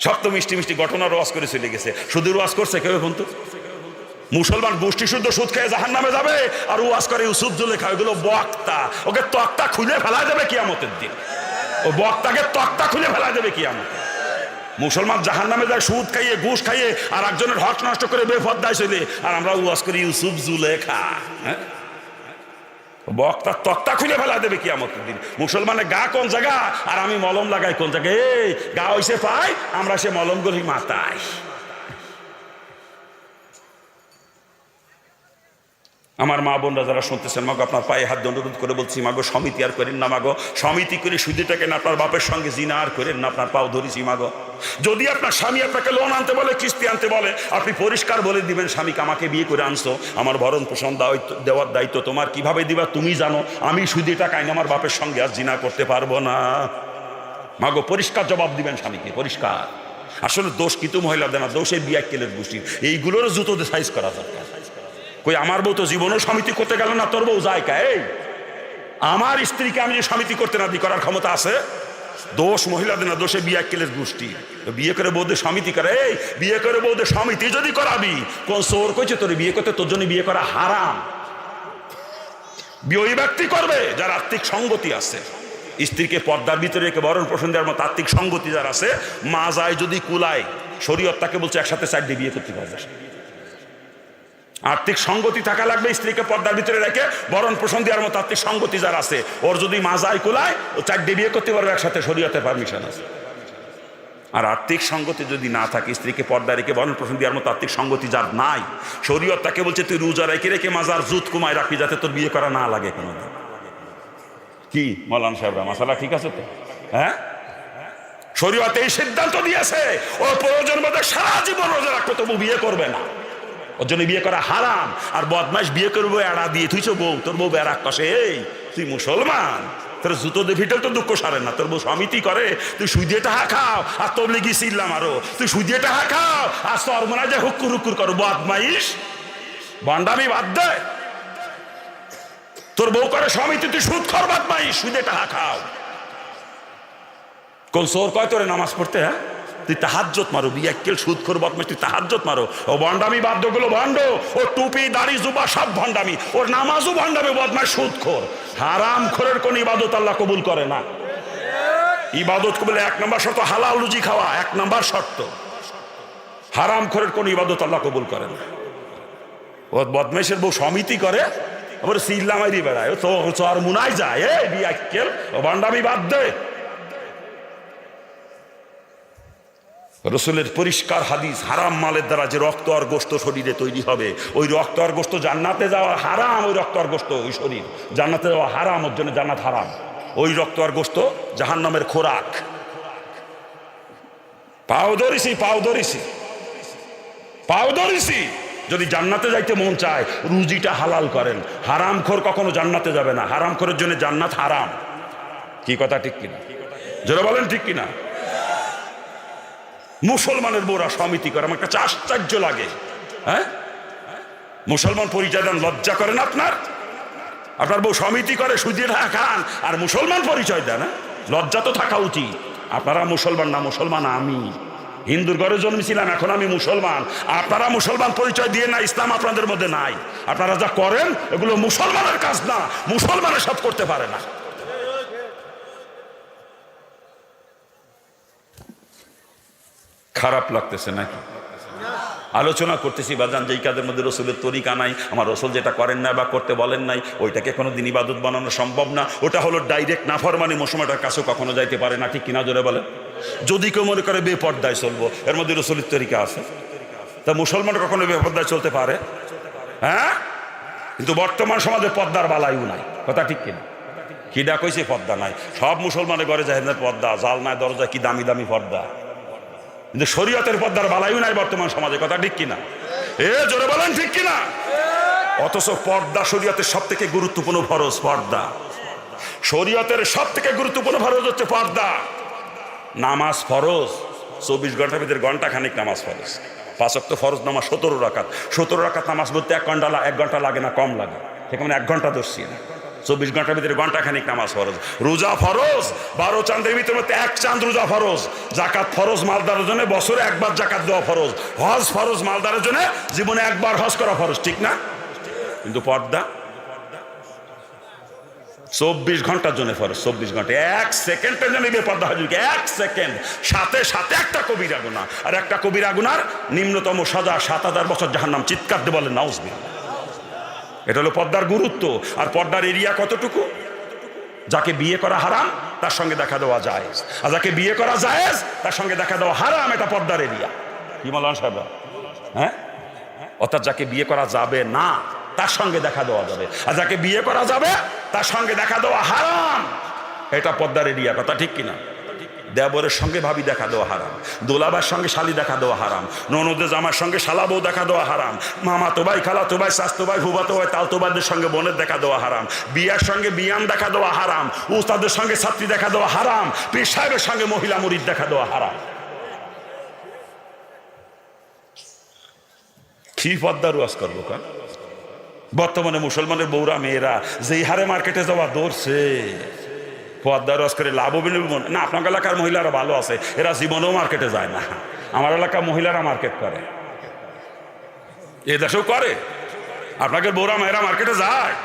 সব তো মিষ্টি মিষ্টি ঘটনার ওয়াজ করে চলে গেছে, সুদের ওয়াজ করছে কেউ কিন্তু? মুসলমান গোষ্ঠী শুদ্ধ সুদ খেয়ে জাহান্নামে যাবে, আর ওয়াজ করে ইউসুফ জুলেখা, ওগুলো বক্তা, ওকে তক্তা খুলে ফেলা যাবে কিয়ামতের দিন। ও বক্তাকে তক্তা খুলে ফেলা যাবে কিয়ামতে। মুসলমান জাহান্নামে যায় সুদ খাইয়ে, ঘুষ খাইয়ে, আর একজনের হক নষ্ট করে বেপরদায় চলে, আর আমরা ওয়াজ করি ইউসুফ জুলেখা। হ্যাঁ, বক্তা তক্তা খুলে ফেলা দেবে কিয়ামতের দিন। মুসলমানের গা কোন জায়গা, আর আমি মলম লাগাই কোন জায়গায়? এই গা হইছে পাই, আমরা সে মলম করি মাথায়। আমার মা বোনরা যারা শুনতেছেন, মাগো আপনার পায়ে হাত অনুরোধ করে বলছি, মাগো সমিতি আর করেন না, মাগো সমিতি করে সুদিটাকে না, আপনার বাপের সঙ্গে জিনা আর করেন না, আপনার পাও ধরেছি মাগো। যদি আপনার স্বামী আপনাকে লোন আনতে বলে, কিস্তি আনতে বলে, আপনি পরিষ্কার বলে দিবেন, স্বামীকে আমাকে বিয়ে করে আনছো, আমার ভরণ পোষণ দেওয়ার দায়িত্ব তোমার, কিভাবে দিবা তুমি জানো, আমি সুদি টাকা আইন আমার বাপের সঙ্গে আর জিনা করতে পারবো না। মাগো পরিষ্কার জবাব দিবেন স্বামীকে, পরিষ্কার। আসলে দোষ কিন্তু মহিলাদের না, দোষের বিয়াক্কেলের গোষ্ঠীর, এইগুলোরও জুতোতে সাইজ করা দরকার। কই আমার বউ তো জীবনেও সমিতি করতে গেল না, তোর বউ যায় কা? এই আমার স্ত্রীকে আমি যে সমিতি করতে না দিই, করার ক্ষমতা আছে? দোষ মহিলাদের না, দোষে বিয়াক্কেলের গোষ্ঠী। বিয়ে করে বউদের সমিতি করে, এই বিয়ে করে বউদের সমিতি যদি করাবি, কোন চোর কইছে তোর বিয়ে করতে? তোর জন্য বিয়ে করা হারাম। বিয়ে ওই ব্যক্তি করবে যার আর্থিক সঙ্গতি আছে, স্ত্রীকে পর্দার ভিতরে রেখে ভরণ পোষণ দেওয়ার মতো আর্থিক সঙ্গতি যার আছে। মা যায় যদি কুলায়, শরীয়ত তাকে বলছে একসাথে 4 বিয়ে করতে পারবে। আর্থিক সঙ্গতি থাকা লাগবে, স্ত্রীকে পর্দার ভিতরে রেখে ভরণ পোষণ দেওয়ার মতো আর্থিক সঙ্গতি যার আছে, ওর যদি মাজায় কুলায়, ও 4 বিয়ে করতে পারবে একসাথে, শরীয়তের পারমিশন আছে। আর আর্থিক সঙ্গতি যদি না থাকে, স্ত্রীকে পর্দা রেখে ভরণ পোষণ দেওয়ার মতো আর্থিক সঙ্গতি যার নাই, শরীয়ত তাকে বলছে তুই রোজা রেখে রেখে মাজার জুত কুমায় রাখবি, যাতে তোর বিয়ে করা না লাগে কোনোদিন। কি মৌলানা সাহেবরা, মাসালা ঠিক আছে তো? হ্যাঁ, শরীয়ত এই সিদ্ধান্ত দিয়েছে, ও প্রয়োজন মধ্যে সারা জীবন রোজা রাখবে, তবু বিয়ে করবে না, ওর জন্য বিয়ে করা হারাম। আর বদমাইশ বিয়ে করবো এড়া দিয়ে, তুই বউ, তোর বউ বেড়া কষে, এই তুই মুসলমান, তোর জুতো দিয়ে ভিতরে তো দুঃখ সারে না, তোর বউ সমিতি করে, তুই সুই দিয়ে টাকা খাও, আর তোর লেগে চিল্লাম আরো, তুই সুই দিয়ে টাকা খাও, আর তোর মনে হয় যে হুক্কুর হুক্কুর করো, বদমাইশ ভণ্ডামি বাদ দে। তোর বউ করে সমিতি, তুই সুদ খর বদমাইশ, সুই দিয়ে টাকা খাও। কোন চোর কয় তোরে নামাজ পড়তে? হ্যাঁ, তুই তাহাজ্জুদ মারো, বিয়াক্কেল সুদখোর বদমাইশ, তুই তাহাজ্জুদ মারো। ও ভণ্ডামি বাদ্যগুলো ভণ্ড, ও টুপি দাড়ি জুবা সব ভণ্ডামি, ওর নামাজও ভণ্ডামি, বদমাইশ সুদখোর। হারামখোরের কোন ইবাদত আল্লাহ কবুল করে না। ইবাদত কবুলে 1 নম্বর শর্ত হালাল রুজি খাওয়া, 1 নম্বর শর্ত। হারামখোরের কোন ইবাদত আল্লাহ কবুল করে না। ও বদমাইশের বউ সমিতি করে, আবার সিল্লা মারি বেড়ায়, ও তো আর মুনাই যায়, এ বিয়াক্কেল, ও ভণ্ডামি বাদ দে। রসুলের পরিষ্কার হাদিস, হারাম মালের দ্বারা যে রক্ত আর গোশত শরীরে তৈরি হবে, ওই রক্ত আর গোশত জান্নাতে যাওয়া হারাম। ওই রক্ত আর গোশত, ওই শরীর জান্নাতে যাওয়া হারাম, ওর জন্য জান্নাত হারাম। ওই রক্ত আর গোশত জাহান্নামের খোরাক। পাও ধরিছি, পাও ধরিছি, পাও ধরিছি। যদি জান্নাতে যাইতে মন চায়, রুজিটা হালাল করেন। হারামখোর কখনো জান্নাতে যাবে না, হারামখোরের জন্য জান্নাত হারাম। কি কথা ঠিক কিনা? যারা বলেন ঠিক কিনা? মুসলমানের বউরা সমিতি করে, আমার কাছে আশ্চর্য লাগে। হ্যাঁ, মুসলমান পরিচয় দেন, লজ্জা করেন আপনার? আপনার বউ সমিতি করে, সুদের টাকা খান, আর মুসলমান পরিচয় দেন? লজ্জা তো থাকা উচিত। আপনারা মুসলমান না, মুসলমান আমি। হিন্দুর ঘরে জন্মেছিলাম, এখন আমি মুসলমান। আপনারা মুসলমান পরিচয় দিয়ে না, ইসলাম আপনাদের মধ্যে নাই। আপনারা যা করেন এগুলো মুসলমানের কাজ না, মুসলমানের সব করতে পারে না। খারাপ লাগতেছে নাকি? আলোচনা করতেছি বাজান, যেই কাজের মধ্যে রসুলের তরিকা নাই, আমার রসুল যেটা করেন না বা করতে বলেন নাই, ওইটাকে কোনো দিন ইবাদত বানানো সম্ভব না। ওটা হলো ডাইরেক্ট নাফরমানি, মুসলমানটার কাছেও কখনো যাইতে পারে না, ঠিক কিনা জোরে বলে? যদি কেউ মনে করে বেপর্দায় চলবো, এর মধ্যে রসুলের তরিকা আছে, তা মুসলমান কখনো বেপর্দায় চলতে পারে? হ্যাঁ, কিন্তু বর্তমান সমাজে পর্দার বালাইও নাই, কথা ঠিক কিনা? কি ডাক হয়েছে পর্দা নাই, সব মুসলমানের ঘরে যায় পর্দা, জাল নাই দরজা, কি দামি দামি পর্দা, কিন্তু শরীয়তের পর্দার বালাইও নাই বর্তমান সমাজে, কথা ঠিক কিনা? জোরে বলেন ঠিক কিনা? অথচ পর্দা শরীয়তের সব থেকে গুরুত্বপূর্ণ ফরজ। পর্দা শরীয়তের সব থেকে গুরুত্বপূর্ণ ফরজ হচ্ছে পর্দা। নামাজ ফরজ, 24 ঘন্টার ভিতরে ঘন্টা খানিক নামাজ ফরজ। 5 ওয়াক্ত ফরজ নামাজ 17 রাকাত। 17 রাকাত নামাজ বলতে 1 ঘন্টা লাগে না, কম লাগে, সেখানে 1 ঘন্টা ধরছি না। 24 ঘন্টার ভিতরে ঘন্টা খানিক নামাজ ফরজ। রোজা ফরজ, 12 চাঁদের ভিতরে 1 চাঁদ রোজা ফরজ। জাকাত ফরজ, মালদারের জন্য বছরে একবার জাকাত দেওয়া ফরজ। হজ ফরজ, মালদারের জন্য জীবনে একবার হজ করা ফরজ, ঠিক না? কিন্তু পর্দা 24 ঘন্টার জন্য ফরজ। 24 ঘন্টা, 1 সেকেন্ডের জন্য বেপর্দা হয়, 1 সেকেন্ড সাথে সাথে একটা কবিরা গুনাহ, আর একটা কবিরা গুনার নিম্নতম সাজা 7000 বছর জাহান্নাম। চিৎকার দিয়ে বলেন নাউজুবিল্লাহ। এটা হলো পর্দার গুরুত্ব। আর পর্দার এরিয়া কতটুকু? যাকে বিয়ে করা হারাম তার সঙ্গে দেখা দেওয়া জায়েজ, আর যাকে বিয়ে করা জায়েজ তার সঙ্গে দেখা দেওয়া হারাম। এটা পর্দার এরিয়া। কি মাওলানা সাহেব? হ্যাঁ, অর্থাৎ যাকে বিয়ে করা যাবে না তার সঙ্গে দেখা দেওয়া যাবে, আর যাকে বিয়ে করা যাবে তার সঙ্গে দেখা দেওয়া হারাম। এটা পর্দার এরিয়া, কথা ঠিক কিনা? দেবরের সঙ্গে ভাবি দেখা দেওয়া হারাম, দোলাবার সঙ্গে শালি দেখা দেওয়া হারাম, ননদের জামার সঙ্গে শালা বউ দেখা দেওয়া হারাম, মামাতো ভাই, খালাতো ভাই, চাচাতো ভাই, ফুফাতো ভাই, তালতো ভাইদের সঙ্গে বোনের দেখা দেওয়া হারাম, বিয়ার সঙ্গে বিয়ান দেখা দেওয়া হারাম, উস্তাদের সঙ্গে ছাত্রী দেখা দেওয়া হারাম, পীর সাহেবের সঙ্গে মহিলা মুরিদ দেখা দেওয়া হারাম। কি পর্দার ওয়াজ করবো? কারণ বর্তমানে মুসলমানের বউরা মেয়েরা যেই হারে মার্কেটে যাওয়া দৌড়ছে, পর্দার ওয়াজ করে লাভ হবে না? আপনার এলাকার মহিলারা ভালো আছে, এরা জীবনেও মার্কেটে যায় না। আমার এলাকার মহিলারা মার্কেট করে, এ দেশেও করে। আপনাকে বউরা মেয়েরা মার্কেটে যায়,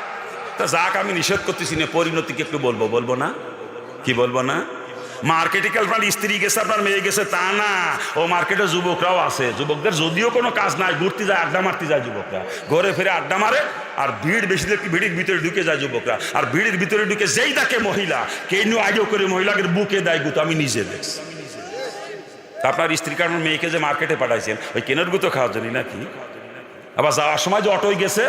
তা যাক, আমি নিষেধ করতেছি না, পরিণতিকে একটু বলবো না? কি বলবো না? মার্কেটে আপনার স্ত্রী গেছে, আপনার মেয়ে গেছে তা না, ও মার্কেটে যুবকরাও আছে। যুবকদের যদিও কোনো কাজ নাই, ঘুরতে যায়, আড্ডা মারতে যায় যুবকরা, ঘরে ফিরে আড্ডা মারে। আর ভিড় বেশি দেখতে ভিড়ের ভিতরে ঢুকে যায় যুবকরা, আর ভিড়ের ভিতরে ঢুকে যেই দেখে মহিলা, কেন আইডিও করে মহিলাকে বুকে দেয় গুতো। আমি নিজে দেখছি। আপনার স্ত্রী কারণ মেয়েকে যে মার্কেটে পাঠাইছেন ওই কেনার গুতো খাওয়ার জন্য নাকি? আবার যাওয়ার সময় যে অটোয় গেছে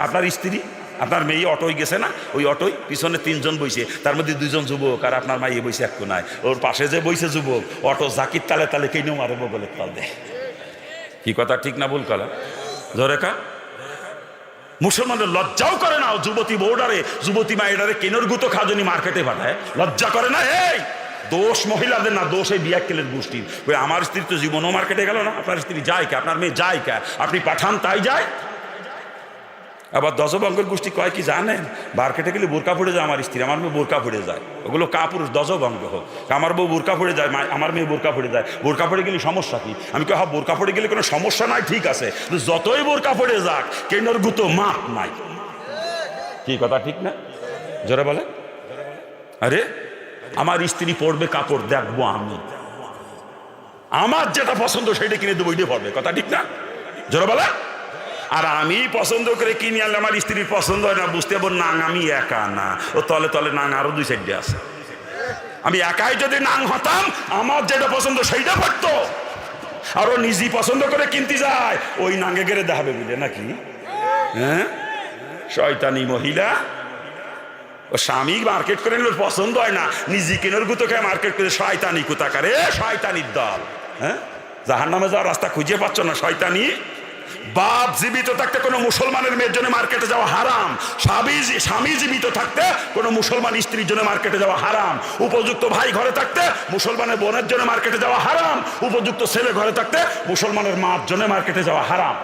আপনার স্ত্রী, আপনার মেয়ে অটোয় গেছে না, ওই অটোয় পিছনে 3 জন বইছে, তার মধ্যে 2 জন যুবক, আর আপনার মাইয়ে বইছে এক কোনায়। ওর পাশে যে বইছে যুবক, অটো জাকির তালে তালে কেন মারে বগলের তাল দেয়। কি কথা ঠিক না ভুল কলা? ধরে কা মুসলমানদের লজ্জাও করে না, যুবতী বউডারে, যুবতী মায়েরারে কেনর গুতো খাজনি মার্কেটে পাঠায়, লজ্জা করে না? এই দোষ মহিলাদের না, দোষ এই বিয়াক্কেলের গোষ্ঠীর। আমার স্ত্রী তো জীবনও মার্কেটে গেল না, আপনার স্ত্রী যায় কে? আপনার মেয়ে যায় কে? আপনি পাঠান তাই যায়। আবার দশবঙ্গের গোষ্ঠী কয় কি জানেন? মার্কেটে গেলে বোরকা পড়ে যায় আমার স্ত্রী, আমার মেয়ে বোরকা পড়ে যায়। ওগুলো কাপুরুষ, দশবঙ্গ হোক। আমার বউ বোরকা পড়ে যায়, আমার মেয়ে বোরকা পড়ে যায়। বোরকা পড়ে গেলে সমস্যা কি? আমি কই হ্যাঁ, বোরকা পড়ে গেলে কোনো সমস্যা নাই, ঠিক আছে, যতই বোরকা পড়ে যাক কেনর গুতো মাপ নাই। কি কথা ঠিক না? জোরে বলে। আরে আমার স্ত্রী পড়বে কাপড়, দেখবো আমি, আমার যেটা পছন্দ সেটা কিনে দেবো, ওইটাই পড়বে, কথা ঠিক না? জোরে বলে। আর আমি পছন্দ করে কিনে আনলে আমার স্ত্রীর পছন্দ হয় না, বুঝতে পারবো নাং আমি একা না, ও তলে তলে নাং আরো 2 সাইডে আছে। আমি একাই যদি নাং হতাম, আমার যেটা পছন্দ সেইটা পড়তো, আর ও নিজেই পছন্দ করে কিনতে যায়, ওই নাঙ্গে গেড়ে দেখাবে বুঝলে নাকি? হ্যাঁ, শয়তানি মহিলা। ও স্বামী মার্কেট করে নিল, পছন্দ হয় না, নিজে কেনার গুতো খেয়ে মার্কেট করে। শয়তানি কোথাকারে, শয়তানির দল। হ্যাঁ, জাহান্নামে যাওয়ার রাস্তা খুঁজে পাচ্ছ না, শয়তানি। বাপ জীবিত থাকতে কোনো মুসলমানের মেয়ের জন্য মার্কেটে যাওয়া হারাম। স্বামী জীবিত থাকতে কোনো মুসলমান স্ত্রীর জন্য মার্কেটে যাওয়া হারাম। উপযুক্ত ভাই ঘরে থাকতে মুসলমানের বোনের জন্য মার্কেটে যাওয়া হারাম। উপযুক্ত ছেলে ঘরে থাকতে মুসলমানের মার জন্য মার্কেটে যাওয়া হারাম।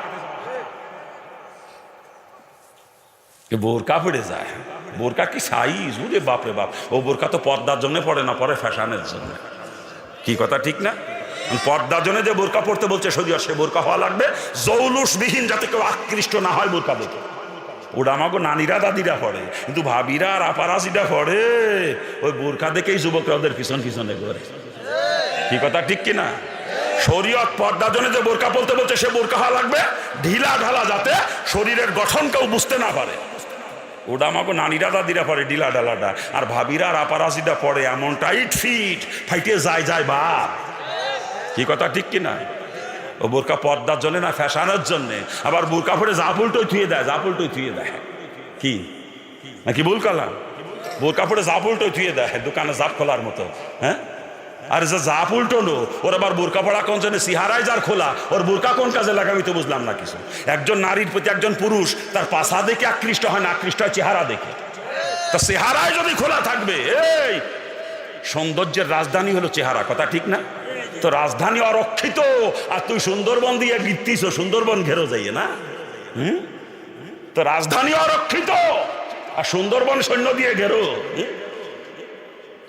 বোরকা পড়ে যায়, বোরকা কি সাইজ, ওরে বাপরে বাপ। ও বোরকা তো পর্দার জন্য পড়ে না, পরে ফ্যাশনের জন্য। কি কথা ঠিক না? পর্দার জন্য যে বোরকা পড়তে বলছে শরীয়ত, সে বোরকা হওয়া লাগবে জৌলুসবিহীন, যাতে কেউ আকৃষ্ট না হয় বোরকা দেখে। ওটা আমাকে নানিরা দাদিরা পড়ে, কিন্তু ভাবিরা আর আপারাজিরা পড়ে ওই বোরকা দেখেই যুবকরা ওদের পিছনে ঘরে। কি কথা ঠিক কিনা? শরীয়ত পর্দার জন্য যে বোরকা পরতে বলছে সে বোরকা হওয়া লাগবে ঢিলা ঢালা, যাতে শরীরের গঠন কেউ বুঝতে না পারে। ওটা আমাকে নানিরা দাদিরা পড়ে ঢিলা ঢালাটা, আর ভাবিরা আর আপারাজিটা পড়ে এমন টাইট ফিট ফাইটে যায় যায় বাপ। কি কথা ঠিক কিনা? ও বোরকা পর্দার জন্য না, ফ্যাশনের জন্যে। আবার বোরকা পরে জাপুলটোই থুয়ে দেয়, জাপুলটোই থুয়ে দেয়। কি নাকি ভুল কালা? বোরকা পরে জাপুলটোই থুয়ে দেয় দোকানে জাপ খোলার মতো। হ্যাঁ, আর যে জাপ উল্টোনো ওর আবার বোরকা পড়া কোন জন্য, সিহারায় যার খোলা, ওর বোরকা কোন কাজে লাগাবি তো বুঝলাম না কিছু। একজন নারীর প্রতি একজন পুরুষ তার পাশা দেখে আকৃষ্ট হয় না, আকৃষ্ট হয় চেহারা দেখে। তা চেহারায় যদি খোলা থাকবে, এই সৌন্দর্যের রাজধানী হলো চেহারা, কথা ঠিক না? তো রাজধানী অরক্ষিত, আর তুই সুন্দরবন দিয়ে গিতিস, সুন্দরবন ঘেরো যাইয়ে না। তো রাজধানী অরক্ষিত আর সুন্দরবন সৈন্য দিয়ে ঘেরো,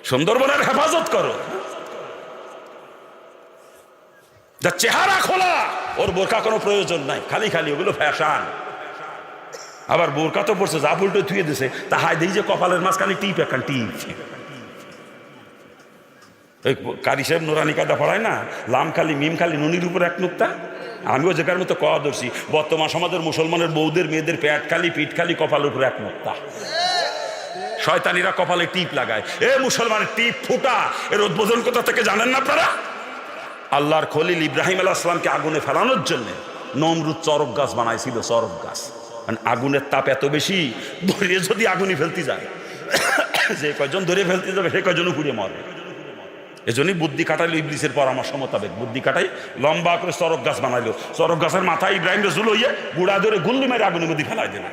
সুন্দরবনের হেফাজত করো। যার চেহারা খোলা ওর বোরকা কোনো প্রয়োজন নাই, খালি খালি ওগুলো ফ্যাশন। আবার বোরকা তো পড়ছে যা উল্টো থুয়ে দিছে, তা হাই দিই যে কপালের মাঝখানে টিপ একখান টিপ। ওই কারি সাহেব নুরানি কাদা পড়ায় না, লাম খালি মিম খালি নুনির উপর এক নুক্তা। আমিও যেখার মতো কওয়া ধরছি, বর্তমান সমাজের মুসলমানের বউদের মেয়েদের পেট খালি পিঠ খালি কপালের উপর এক নুক্তা। শয়তানিরা কপালে টিপ লাগায়। এ মুসলমানের টিপ ফুটা, এর উদ্বোধন কোথা থেকে জানেন না আপনারা? আল্লাহর খলিল ইব্রাহিম আলাইহিস সালামকে আগুনে ফেলানোর জন্য নমরুদ চরক গাছ বানাইছিল, চরক গাছ। মানে আগুনের তাপ এত বেশি, ধরে যদি আগুনে ফেলতে যায়, যে কয়জন ধরে ফেলতে যাবে সে কয়জন পুড়ে মরবে। এজন্যই বুদ্ধি কাটাইলো ইবলিসের পরামর্শ মোতাবেক, বুদ্ধি কাটাই লম্বা করে চরক গাছ বানাইলো। চরক গাছের মাথায় ইব্রাহিম রসুল হইয়ে গুড়া ধরে গুল্লি মেরে আগুনের মধ্যে ফেলাই দিল।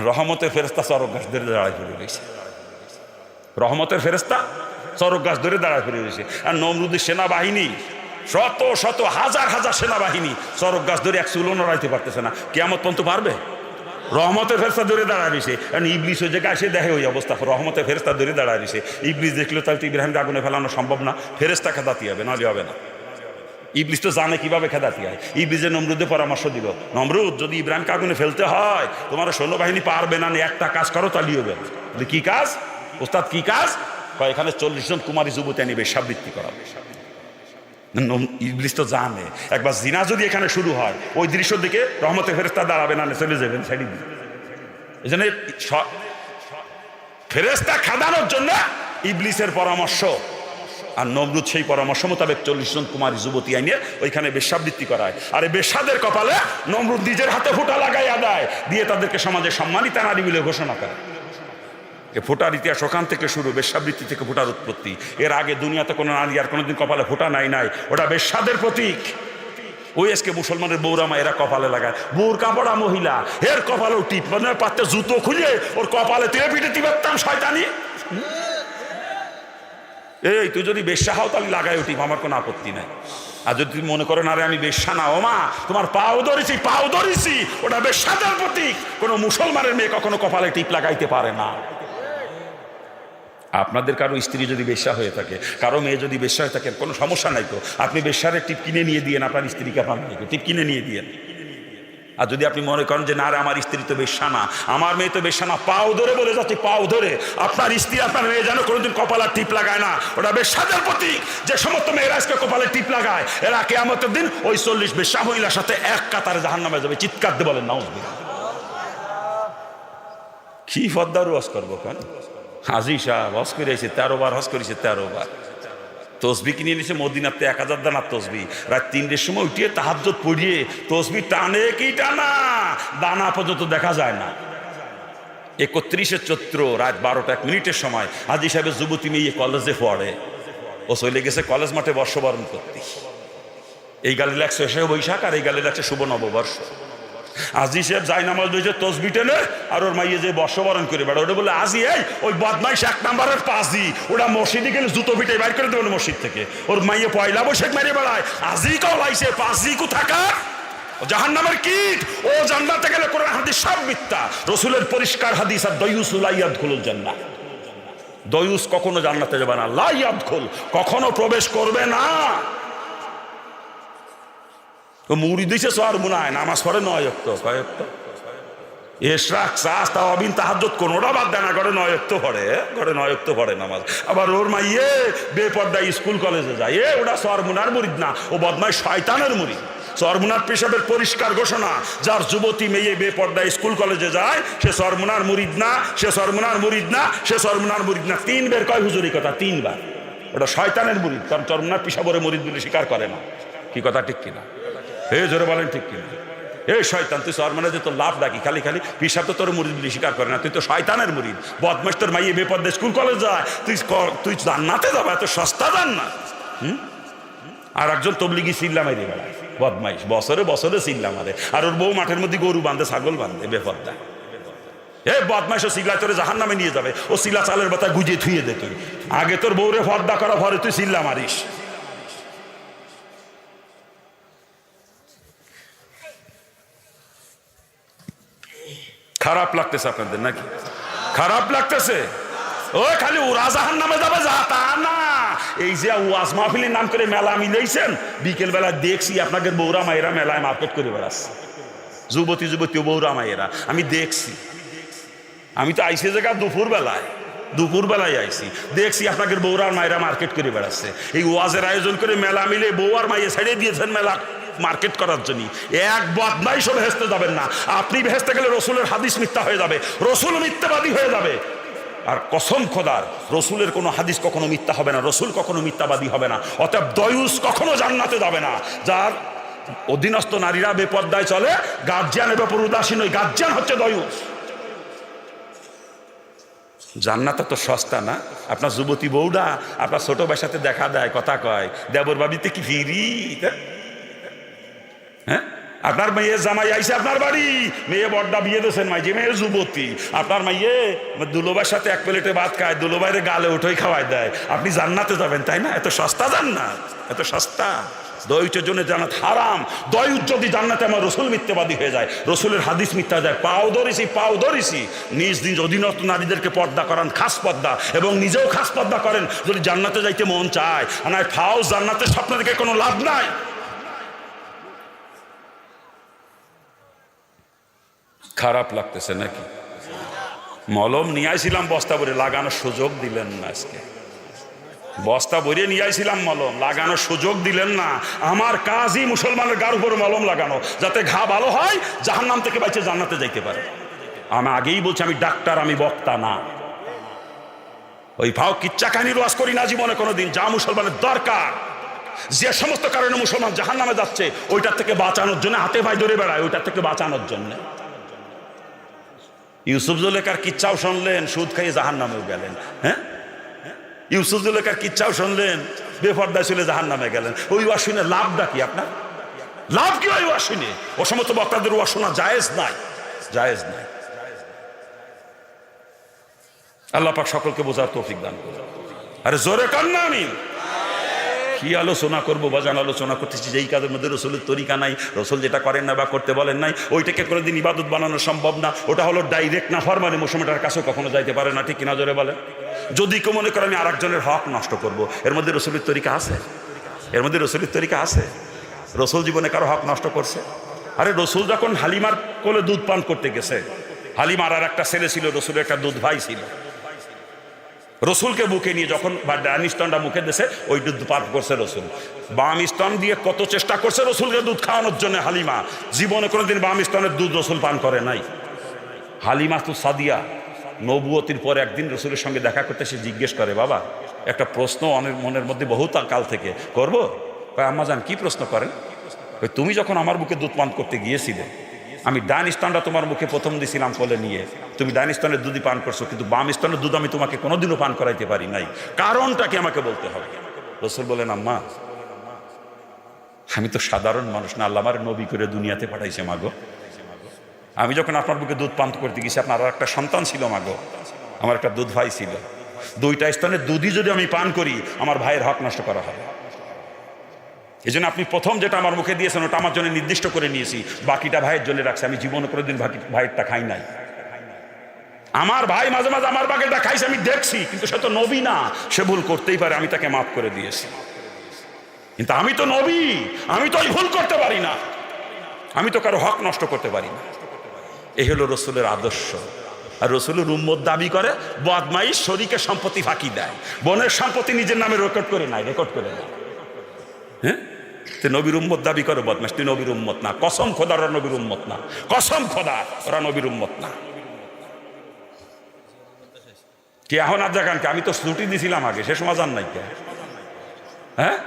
রহমতের ফেরেস্তা চরক গাছ ধরে দাঁড়ায় ফিরে রয়েছে, রহমতের ফেরেস্তা চরক গাছ ধরে দাঁড়ায় ফিরে রয়েছে। আর নমরুদের সেনাবাহিনী শত শত হাজার হাজার সেনাবাহিনী চরক গাছ ধরে এক চুলো নড়াইতে পারতেছে না। কিয়ামত পর্যন্ত পারবে? রহমতের ফেরেস্তা ধরে দাঁড়ায় রয়েছে। কারণ ইবলিস ওই জায়গায় এসে দেখে ওই অবস্থা, রহমতের ফেরেস্তা ধরে দাঁড়ায় রয়েছে। ইবলিস দেখলো তাহলে তো ইব্রাহিমকে আগুনে ফেলানো সম্ভব না, ফেরেস্তা খেদাতি হবে, নাহলে হবে না। ইবলিস তো জানে কিভাবে খেদাতি হয়। ইবলিসের নমরুদের পরামর্শ দিল, নমরুদ যদি ইব্রাহিমকে আগুনে ফেলতে হয় তোমার সৈন্যবাহিনী পারবে না, একটা কাজ করো তাহলেই হবে। কি কাজ ওস্তাদ? কি কাজ? এখানে 40 জন কুমারী যুবতী আনি বেশ্যাবৃত্তি করাবে। ইবলিস তো জানে একবার জিনা যদি এখানে শুরু হয়, ওই দৃশ্য দিকে রহমতের ফেরেস্তা দাঁড়াবে না, চলে যাবেন সাইডে দিয়ে। এই জন্য ফেরেস্তা খাদানোর জন্য ইবলিসের পরামর্শ, আর নমরুদ সেই পরামর্শ মোতাবেক 40 জন কুমারী যুবতী আইনে ওইখানে বেশ্যাবৃত্তি করায়। আর এই বেশ্যাদের কপালে নমরুদ নিজের হাতে ফোঁটা লাগাইয়া দেয়, দিয়ে তাদেরকে সমাজে সম্মানিতা নারী বলে ঘোষণা করে। ফোটার ইতিহাস ওখান থেকে শুরু, বেশ্যাবৃত্তি থেকে ফোটার উৎপত্তি। এর আগে দুনিয়াতে কোনো নারী আর কোনোদিন কপালে ফোটা নাই, ওটা বেশ্যাদের প্রতীক। ওই আজকে মুসলমানের বৌরামা এরা কপালে লাগায়। বউর কাপড়া মহিলা, এর কপালেও টিপ, মানে পাত্রে জুতো খুলে ওর কপালে তেলে পিঠে টিপাতাম শয়তানি। এই তুই যদি বেশ্যা হও তাহলে লাগাই টিপ, আমার কোনো আপত্তি নাই। আর যদি তুমি মনে করো না রে আমি বেশ্যা না, ও মা তোমার পাও ধরেছি, পাও ধরেছি, ওটা বেশ্যাদের প্রতীক। কোনো মুসলমানের মেয়ে কখনো কপালে টিপ লাগাইতে পারে না। আপনাদের কারো স্ত্রী যদি বেশ্যা হয়ে থাকে, কারো মেয়ে যদি বেশ্যা হয়ে থাকে, কোনো সমস্যা নাই তো, আপনি বেশ্যারের টিপ কিনে নিয়ে দিয়েন আপনার স্ত্রীকে, আপনার মেয়েকে টিপ কিনে নিয়ে দিয়েন। আর যদি আপনি মনে করেন যে না রে আমার স্ত্রী তো বেশ্যা না, আমার মেয়ে তো বেশ্যা না, পাও ধরে বলে যাচ্ছে, পাও ধরে আপনার স্ত্রী আপনার মেয়ে যেন কোনোদিন কপালের টিপ লাগায় না, ওটা বেশ্যাদের প্রতীক। যে সমস্ত মেয়েরা আজকে কপালে টিপ লাগায়, এরা কিয়ামতের দিন ওই 40 বেশ্যা মহিলার সাথে এক কাতারে জাহান্নামে যাবে। চিৎকার দিয়ে বলেন নাউজুবিল্লাহ। কি ফদ্দার ওয়াজ করবো কেন? হাজি সাহেব হজ করে এসে 13 বার হজ করেছে, 13 বার তসবি কিনে নিয়েছে মদিনাতে 1000 দানার তসবি। রাত 3টের সময় উঠিয়ে তাহাজ্জুদ পড়িয়ে তসবি টানে কি টানা, দানা পর্যন্ত দেখা যায় না। 31শে চৈত্র রাত 12:01 সময় হাজি সাহেবের যুবতী মেয়ে কলেজে পড়ে, ও চলে গেছে কলেজ মাঠে বর্ষবরণ করতে। এই গালে লাগছে এসে বৈশাখ, আর এই গালে লাগছে শুভ নববর্ষ। আজি সাহেব যাই নামাজ দিয়েছে তসবি টেনে, আর ওর মাইয়ে যে বর্ষবরণ করে বেড়া, ওটা বলে আজি এই ওই বদমাইশ 1 নম্বরের পাজি, ওটা মসজিদে গেলে জুতো পিটে বাইর করে দেবেন মসজিদ থেকে। ওর মাইয়ে পয়লা বৈশাখ মারিয়ে বেড়ায়, আজি কাও লাইছে পাজি কু থাকা জাহান্নামের কীট। ও জান্নাতে গেলে কোরআন হাদিস সব মিথ্যা, রসুলের পরিষ্কার হাদিস। আর দয়ুস লা ইয়াদখুলুল জান্নাহ, দয়ুস কখনো জান্নাতে যাবে না, লা ইয়াদখুল, কখনো প্রবেশ করবে না। মুড়ি দিছে সোয়ার মুনায়, নামাজ পড়ে 9 ওয়াক্ত, কয় ওয়াক্ত? এশরাক চাষ তাওয়াবিন তাহাজ্জুদ কোনোটা বাদ দেয় না, ঘরে নয়ক্ত পড়ে নামাজ। আবার ওর মাইয়ে বেপর্দায় স্কুল কলেজে যায়, ওটা সরমুনার মুরিদ না, ও বদমাই শয়তানের মুরিদ। সরমুনার পেশাবের পরিষ্কার ঘোষণা, যার যুবতী মেয়ে বেপর্দায় স্কুল কলেজে যায় সে সরমুনার মুরিদ না, সে সরমুনার মুরিদ না, সে সরমুনার মুরিদ না। 3 বের কয় হুজুরি কথা, 3 বার। ওটা শয়তানের মুরিদ, কারণ সরমুনার পেশাবরে মুরিদ বলে স্বীকার করে না। কি কথা ঠিক কিনা? জোরে বলেন ঠিক কিনা? এই শয়তান, তুই সরমুনা যে তোর লাভ ডাকি, খালি পেশাব তো তোর মুরিদ বলে স্বীকার করে না, তুই তো শয়তানের মুরিদ। বদমাশ তোর মাইয়ে বেপর্দায় স্কুল কলেজ যায়, তুই জান্নাতে যাবা, এত সস্তা জান্নাত। আর একজন তবলিগি চিল্লা মারি বেড়ায়, বদমাইশ, বছরে চিল্লা মারে। আর ওর বউ মাঠের মধ্যে গরু বাঁধে, ছাগল বাঁধে বেপর্দা। বদমাইশ ও চিল্লা তোরে জাহান নামে নিয়ে যাবে, ও চিল্লা চালের বাতায় গুজিয়ে থুয়ে দে। তুই আগে তোর বউরে পর্দা করা ভরে তুই চিল্লা মারিস। খারাপ লাগতেছে আপনাদের নাকি? খারাপ লাগতেছে? ও খালি ওরা জাহান নামে যাবে যা তা না। এই যে ওয়াজ মাহফিলের নাম করে মেলা মিলাইছেন, বিকেল বেলা দেখছি আপনাদের বৌরা মায়েরা মেলায় মার্কেট করে বেড়াচ্ছে, যুবতী বৌরা মায়েরা। আমি দেখছি, আমি তো আইসি জায়গা দুপুর বেলায় আইসি, দেখছি আপনাদের বৌরার মায়েরা মার্কেট করে বেড়াচ্ছে। এই ওয়াজের আয়োজন করে মেলা মিলে বউ আর মাইয়ে ছেড়ে দিয়েছেন মেলা মার্কেট করার জন্য। এক বদমাইশ সব ভেস্তে যাবেন না। আপনি ভেস্তে গেলে রসুলের হাদিস মিথ্যা হয়ে যাবে, রসুল মিথ্যাবাদী হয়ে যাবে। আর কসম খোদার, রসুলের কোনো হাদিস কখনো মিথ্যা হবে না, রসুল কখনো মিথ্যাবাদী হবে না। অতএব দয়ুস কখনো জান্নাতে যাবে না। যার অধীনস্থ নারীরা বেপর্দায় চলে, গার্জিয়ানের ব্যাপার উদাসীন, ওই গার্জিয়ান হচ্ছে দয়ুস। জান্নাত তো সস্তা না। আপনার যুবতী বউরা আপনার ছোট ভাইয়ের সাথে দেখা দেয়, কথা কয়, দেবর বাড়িতে কি ফিরি? হ্যাঁ, আপনার মেয়ে জামাই আইসে আপনার বাড়ি, মেয়ে বড়টা বিয়ে দিয়েছেন, মাই যে মেয়ে যুবতী, আপনার মাইয়ে দুলোভাইয়ের সাথে এক প্লেটে ভাত খায়, দুলোভাইয়ের গালে উঠোই খাওয়াই দেয়। আপনি জান্নাতে যাবেন, তাই না? এত সস্তা জান্নাত, এত সস্তা। দয়ুচের জন্য জান্নাত হারাম। দয়ুচ যদি জান্নাতে আমার রসুল মিথ্যাবাদী হয়ে যায়, রসুলের হাদিস মিথ্যা যায়, পাও ধরেছি নিজ অধীনস্থ নারীদেরকে পর্দা করান, খাস পর্দা, এবং নিজেও খাস পর্দা করেন। যদি জান্নাতে যাইতে মন চায়, না ফাও জান্নাতের স্বপ্ন দেখে কোনো লাভ নাই। খারাপ লাগতেছে নাকি? মলম নিয়ে আইছিলাম বস্তা ভরে, লাগানোর সুযোগ দিলেন না। আজকে বস্তা ভরে নিয়ে আইছিলাম মলম, লাগানোর সুযোগ দিলেন না। আমার কাজই মুসলমানের গার উপরে মলম লাগানো, যাতে ঘা ভালো হয়, জাহান্নাম থেকে বাইচে জান্নাতে যাইতে পারে। আমি আগেই বলছি, আমি ডাক্তার, আমি বক্তা না। ওই ভাও কিচ্ছা কাহিনীর ওয়াজ করি না জীবনে কোনোদিন। যা মুসলমানের দরকার, যে সমস্ত কারণে মুসলমান জাহান্নামে যাচ্ছে, ওইটার থেকে বাঁচানোর জন্য হাতে ভাই ধরে বেড়ায়, ওইটার থেকে বাঁচানোর জন্য। ইউসুফ জুলেখার কিচ্ছাও শুনলেন, সুদ খাইয়ে জাহান্নামেও গেলেন। হ্যাঁ, ইউসুফ জুলেখার কিচ্ছাও শুনলেন, বেপর্দায় চলে জাহান্নামে গেলেন। ওই ওয়াজ শুনে লাভটা কি আপনার? লাভ কি ওই ওয়াজ শুনে? ও সমস্ত বক্তাদের ওয়াজ শোনা জায়েজ নাই। আল্লাহ পাক সকলকে বোঝার তৌফিক দান করুন। আরে জোরে কান না। আমি কি আলোচনা করবো বাজান? আলোচনা করতেছি যেই কাজের মধ্যে রসুলের তরিকা নাই, রসুল যেটা করেন না বা করতে বলেন নাই, ওইটাকে কোনোদিন ইবাদত বানানো সম্ভব না। ওটা হলো ডাইরেক্ট না ফরমানি, মুসলমানের কাছেও কখনো যাইতে পারে না। ঠিক কিনা জোরে বলেন? যদি কেউ মনে করে আমি আরেকজনের হক নষ্ট করব, এর মধ্যে রসুলের তরিকা আছে? এর মধ্যে রসুলের তরিকা আছে? রসুল জীবনে কারো হক নষ্ট করছে? আরে রসুল যখন হালিমার কোলে দুধ পান করতে গেছে, হালিমার আর একটা ছেলে ছিল, রসুলের একটা দুধ ভাই ছিল। রসুলকে বুকে নিয়ে যখন ডান স্তনটা মুখে দিয়েছে, ওই দুধ পান করছে রসুল। বাম স্তন দিয়ে কত চেষ্টা করছে রসুলকে দুধ খাওয়ানোর জন্য হালিমা, জীবনে কোনোদিন বাম স্তনের দুধ রসুল পান করে নাই। হালিমা তো সাদিয়া নবুয়তির পর একদিন রসুলের সঙ্গে দেখা করতে সে জিজ্ঞেস করে, বাবা একটা প্রশ্ন অনেক মনের মধ্যে বহু কাল থেকে করবো। আম্মা জান কি প্রশ্ন করেন? তুমি যখন আমার বুকে দুধ পান করতে গিয়েছিলে, আমি ডান স্তনটা তোমার মুখে প্রথম দিয়েছিলাম কোলে নিয়ে, তুমি ডান স্তনের দুধই পান করছো, কিন্তু বাম স্তনের দুধ আমি তোমাকে কোনোদিনও পান করাইতে পারি নাই, কারণটা কি আমাকে বলতে হবে। রসুল বলেন, আম্মা আমি তো সাধারণ মানুষ না, আল্লাহ আমার নবী করে দুনিয়াতে পাঠাইছে মাগো। আমি যখন আপনার বুকে দুধ পান করতে গেছি, আপনার আর একটা সন্তান ছিল মাগো, আমার একটা দুধ ভাই ছিল। দুইটা স্তনের দুধই যদি আমি পান করি, আমার ভাইয়ের হক নষ্ট করা হবে। এই জন্য আপনি প্রথম যেটা আমার মুখে দিয়েছেন, ওটা আমার জন্য নির্দিষ্ট করে নিয়েছি, বাকিটা ভাইয়ের জন্য রাখছি। আমি জীবনে কোনোদিন ভাইয়েরটা খাই নাই। আমার ভাই মাঝে মাঝে আমার বাকিটা খাইছে, আমি দেখছি, কিন্তু সে তো নবী না, সে ভুল করতেই পারে, আমি তাকে মাফ করে দিয়েছি। কিন্তু আমি তো নবী, আমি তো ওই ভুল করতে পারি না, আমি তো কারো হক নষ্ট করতে পারি না। এই হলো রসুলের আদর্শ। আর রসুলের উম্মত দাবি করে বদমাইশ শরীকে সম্পত্তি ফাঁকি দেয়, বোনের সম্পত্তি নিজের নামে রেকর্ড করে নাই, রেকর্ড করে না। হ্যাঁ, তুই নবীর উম্মত দাবি করে বদমাইশ, তুই নবীর উম্মত না। কসম খোদার ওরা নবীর উম্মত না, কসম খোদার ওরা নবীর উম্মত না। কে এখন আর দেখান কে? আমি তো ছুটি দিছিলাম আগে, সে সময় যান নাই কে? হ্যাঁ,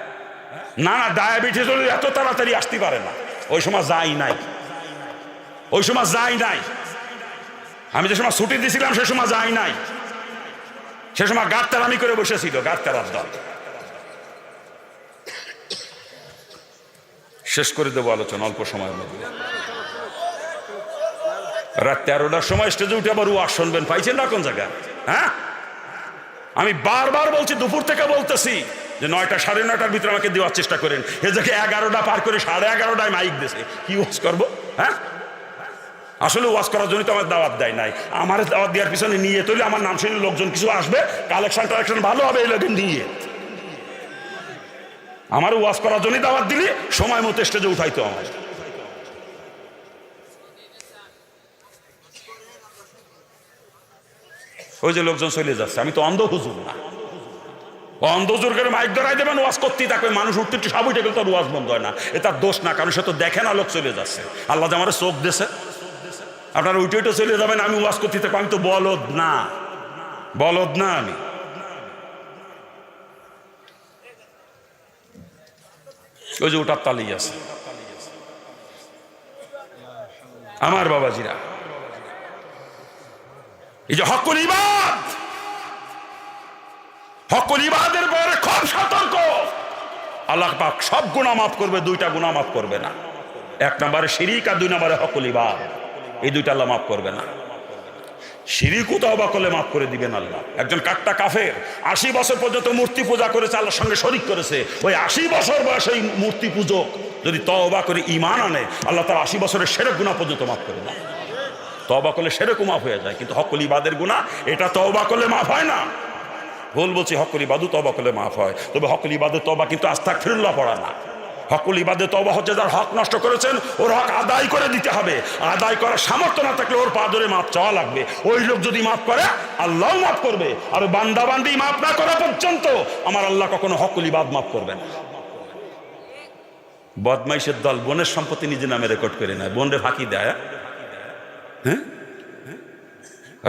না না, ডায়াবেটিস হলে এত তাড়াতাড়ি আসতে পারে না। ওই সময় যাই নাই, ওই সময় যাই নাই। আমি যে সময় ছুটি দিছিলাম সে সময় যাই নাই, সে সময় গাড়তারামি করে বসেছিল, গাড়তারার দল। শেষ করে দেবো আলোচনা অল্প সময়ের মধ্যে। রাত 13টার সময় স্টেজে উঠে আবার ওয়াজ শুনবেন, পাইছেন না কোন জায়গায়? হ্যাঁ, আমি বারবার বলছি, দুপুর থেকে বলতেছি যে 9টা সাড়ে 9টার ভিতরে আমাকে দেওয়ার চেষ্টা করেন। এ জায়গায় 11টা পার করে 11:30টায় মাইক দিয়েছে, কি ওয়াজ করবো? হ্যাঁ, আসলে ওয়াজ করার জন্য তো আমার দাওয়াত দেয় নাই। আমার দাওয়াত দেওয়ার পিছনে নিয়ে তৈরি আমার নাম শুনে লোকজন কিছু আসবে, কালেকশন টালেকশন ভালো হবে, এই লোকের নিয়ে আমার ওয়াজ করার জন্য দাওয়াত দিলি সময় মতো স্টেজে উঠাইতো আমার। ওই যে লোকজন চলে যাচ্ছে, আমি তো অন্ধ হুজুর না। অন্ধ হুজুর করে মাইক ধরাই দেবেন, ওয়াজ করতেই থাকবে, মানুষ উঠতে উঠতে সব উঠে গেলে তার ওয়াজ বন্ধ হয় না। এ তার দোষ না, কারণ সে তো দেখে না, লোক চলে যাচ্ছে। আল্লাহ যে আমার চোখ দিয়েছে, আপনারা উঠে উঠে চলে যাবেন, আমি ওয়াজ করতে থাকবো। আমি তো বলদ না, বলদ না আমি। ওই যে ওটার তালিয়ে আছে আমার বাবাজিরা। এই যে হকুল ইবাদ, হকুল ইবাদের পরে খুব সতর্ক। আল্লাহ পাক সব গুনাহ মাফ করবে, 2টা গুনাহ মাফ করবে না। 1 নম্বরে শিরিক, আর 2 নম্বরে হকুল ইবাদ। এই 2টা আল্লাহ মাফ করবে না। শিরিকও তওবা করলে মাফ করে দিবেন আল্লাহ। একজন কাট্টা কাফের 80 বছর পর্যন্ত মূর্তি পূজা করেছে, আল্লাহর সঙ্গে শরিক করেছে। ওই 80 বছর বয়সে ওই মূর্তি পূজক যদি তওবা করে ঈমান আনে, আল্লাহ তার 80 বছরের শিরক গুনাহ পর্যন্ত মাফ করে দেয়। তওবা করলে শিরকও মাফ হয়ে যায়, কিন্তু হকুল ইবাদের গুনাহ এটা তওবা করলে মাফ হয় না। ভুল বলছি, হকুল ইবাদও তওবা করলে মাফ হয়, তবে হকুল ইবাদের তওবা কিন্তু আস্তাগফিরুল্লাহ পড়া না। হকুল ইবাদের তওবা হচ্ছে যার হক নষ্ট করেছেন, ওর হক আদায় করে দিতে হবে। আদায় করার সামর্থ্য না থাকলে ওর পা ধরে মাপ চাওয়া লাগবে। ওই লোক যদি মাফ করে, আল্লাহও মাফ করবে। আর বান্দা বান্দি মাফ না করা পর্যন্ত আমার আল্লাহ কখনো হকুল ইবাদ মাফ করবে না। বদমাইশের দল বোনের সম্পত্তি নিজের নামে রেকর্ড করে নেয়, বোনরে ফাঁকি দেয়। হ্যাঁ,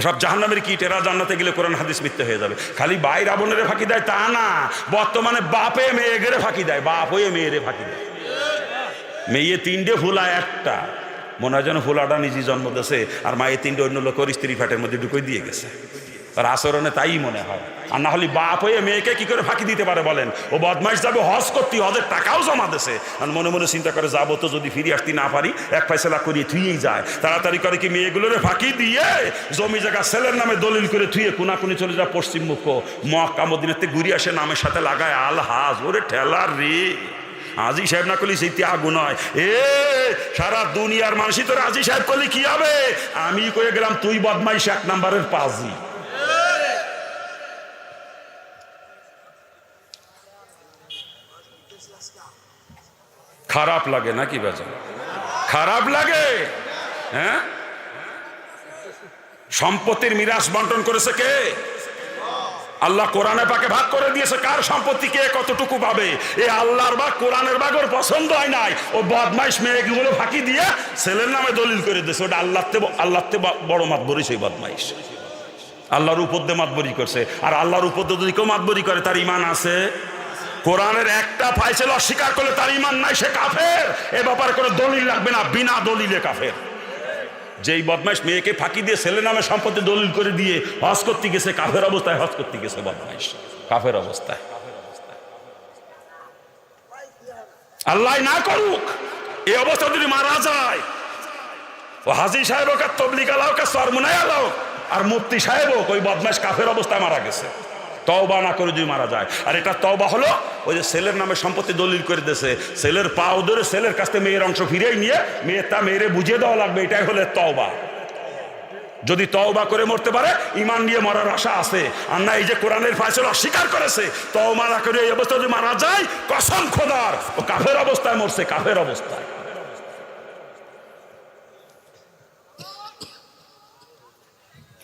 সব জাহান্নামের কীট, এরা জান্নাতে গেলে কোরআন হাদিস মিথ্যে হয়ে যাবে। খালি ভাই রাবণের ফাঁকি দেয় তা না, বর্তমানে বাপে মেয়ে গেরে ফাঁকি দেয়, বাপ হয়ে মেয়েরে ফাঁকি দেয়। মেয়ে 3টে ফুলায় 1টা, মনে হয় যেন ফুলাটা নিজে জন্ম দিয়েছে, আর মায়ে 3টে অন্য লোকের স্ত্রী ফাটের মধ্যে ঢুকে দিয়ে গেছে। আর আচরণে তাই মনে হয়। আর না হলে বাপ হয়ে মেয়েকে কি করে ফাঁকি দিতে পারে বলেন? ও বদমাইশ যাবে হজ করতে, হজের টাকাও জমা দিয়েছে, আর মনে মনে চিন্তা করে যাবো তো, যদি ফিরে আসতে না পারি এক ফয়সালা করিয়ে থুয়েই যায়। তাড়াতাড়ি করে কি মেয়েগুলোরে ফাঁকি দিয়ে জমি জায়গা ছেলের নামে দলিল করে থুয়ে কোনাকুনি চলে যায় পশ্চিম মুখ, মক্কা মদিনাতে ঘুরে আসে, নামের সাথে লাগায় আল হাজ। ওরে ঠেলার রে, আজি সাহেব না করলে সেই আগুন হয়। এ সারা দুনিয়ার মানুষই তো আজি সাহেব করলে কি হবে? আমি কয়ে গেলাম তুই বদমাইশ 1 নম্বরের পাজি। খারাপ লাগে নাকি বাজার? খারাপ লাগে। হ্যাঁ, সম্পত্তির মিরাস বন্টন করেছে কে? আল্লাহ কোরআনে পাকে ভাগ করে দিয়েছে কার সম্পত্তি কে কতটুকু পাবে। এ আল্লাহর ভাগ, কোরআনের ভাগ ওর পছন্দ হয় নাই। ও বদমাইশ মেয়েগুলো ফাঁকি দিয়ে ছেলের নামে দলিল করে দিয়েছে। ওটা আল্লাহতে বড় মাতবরি, সেই বদমাইশ আল্লাহর উপর দিয়ে মাতবরি করছে। আর আল্লাহর উপর দিয়ে যদি কেউ মাতবরি করে, তার ঈমান আছে? কোরআনের একটা ফায়সালা অস্বীকার করলে তার ঈমান নাই, সে কাফের। এ ব্যাপারে কোনো দলিল লাগবে না, বিনা দলিলে কাফের। যেই বদমাইশ মেয়েকে ফাঁকি দিয়ে ছেলে নামে সম্পত্তি দলিল করে দিয়ে হজ করতে গেছে, কাফের অবস্থায় হজ করতে গেছে বদমাইশ, কাফের অবস্থায়। আল্লাহ না করুক এই অবস্থা যদি মারা যায়, ও হাজী সাহেব হোক, আর তবলিগ আলা হোক, আর সরমুনাই আলা হোক, আর মুফতি সাহেব হোক, ওই বদমাইশ কাফের অবস্থায় মারা গেছে। তওবা না করে যদি মারা যায়। আর এটা তওবা হলো ওই যে ছেলের নামে সম্পত্তি দলিল করে দিয়েছে, ছেলের পাও ধরে ছেলের কাছ থেকে মেয়ের অংশ ফিরেই নিয়ে মেয়েরে বুঝিয়ে দেওয়া লাগবে, এটাই হলো তওবা। যদি তওবা করে মরতে পারে, ঈমান নিয়ে মরার আশা আছে। আর না এই যে কোরআনের ফায়সালা অস্বীকার করেছে, তওবা না করে এই অবস্থায় যদি মারা যায়, কসম খোদার ও কাফের অবস্থায় মরছে, কাফের অবস্থায়।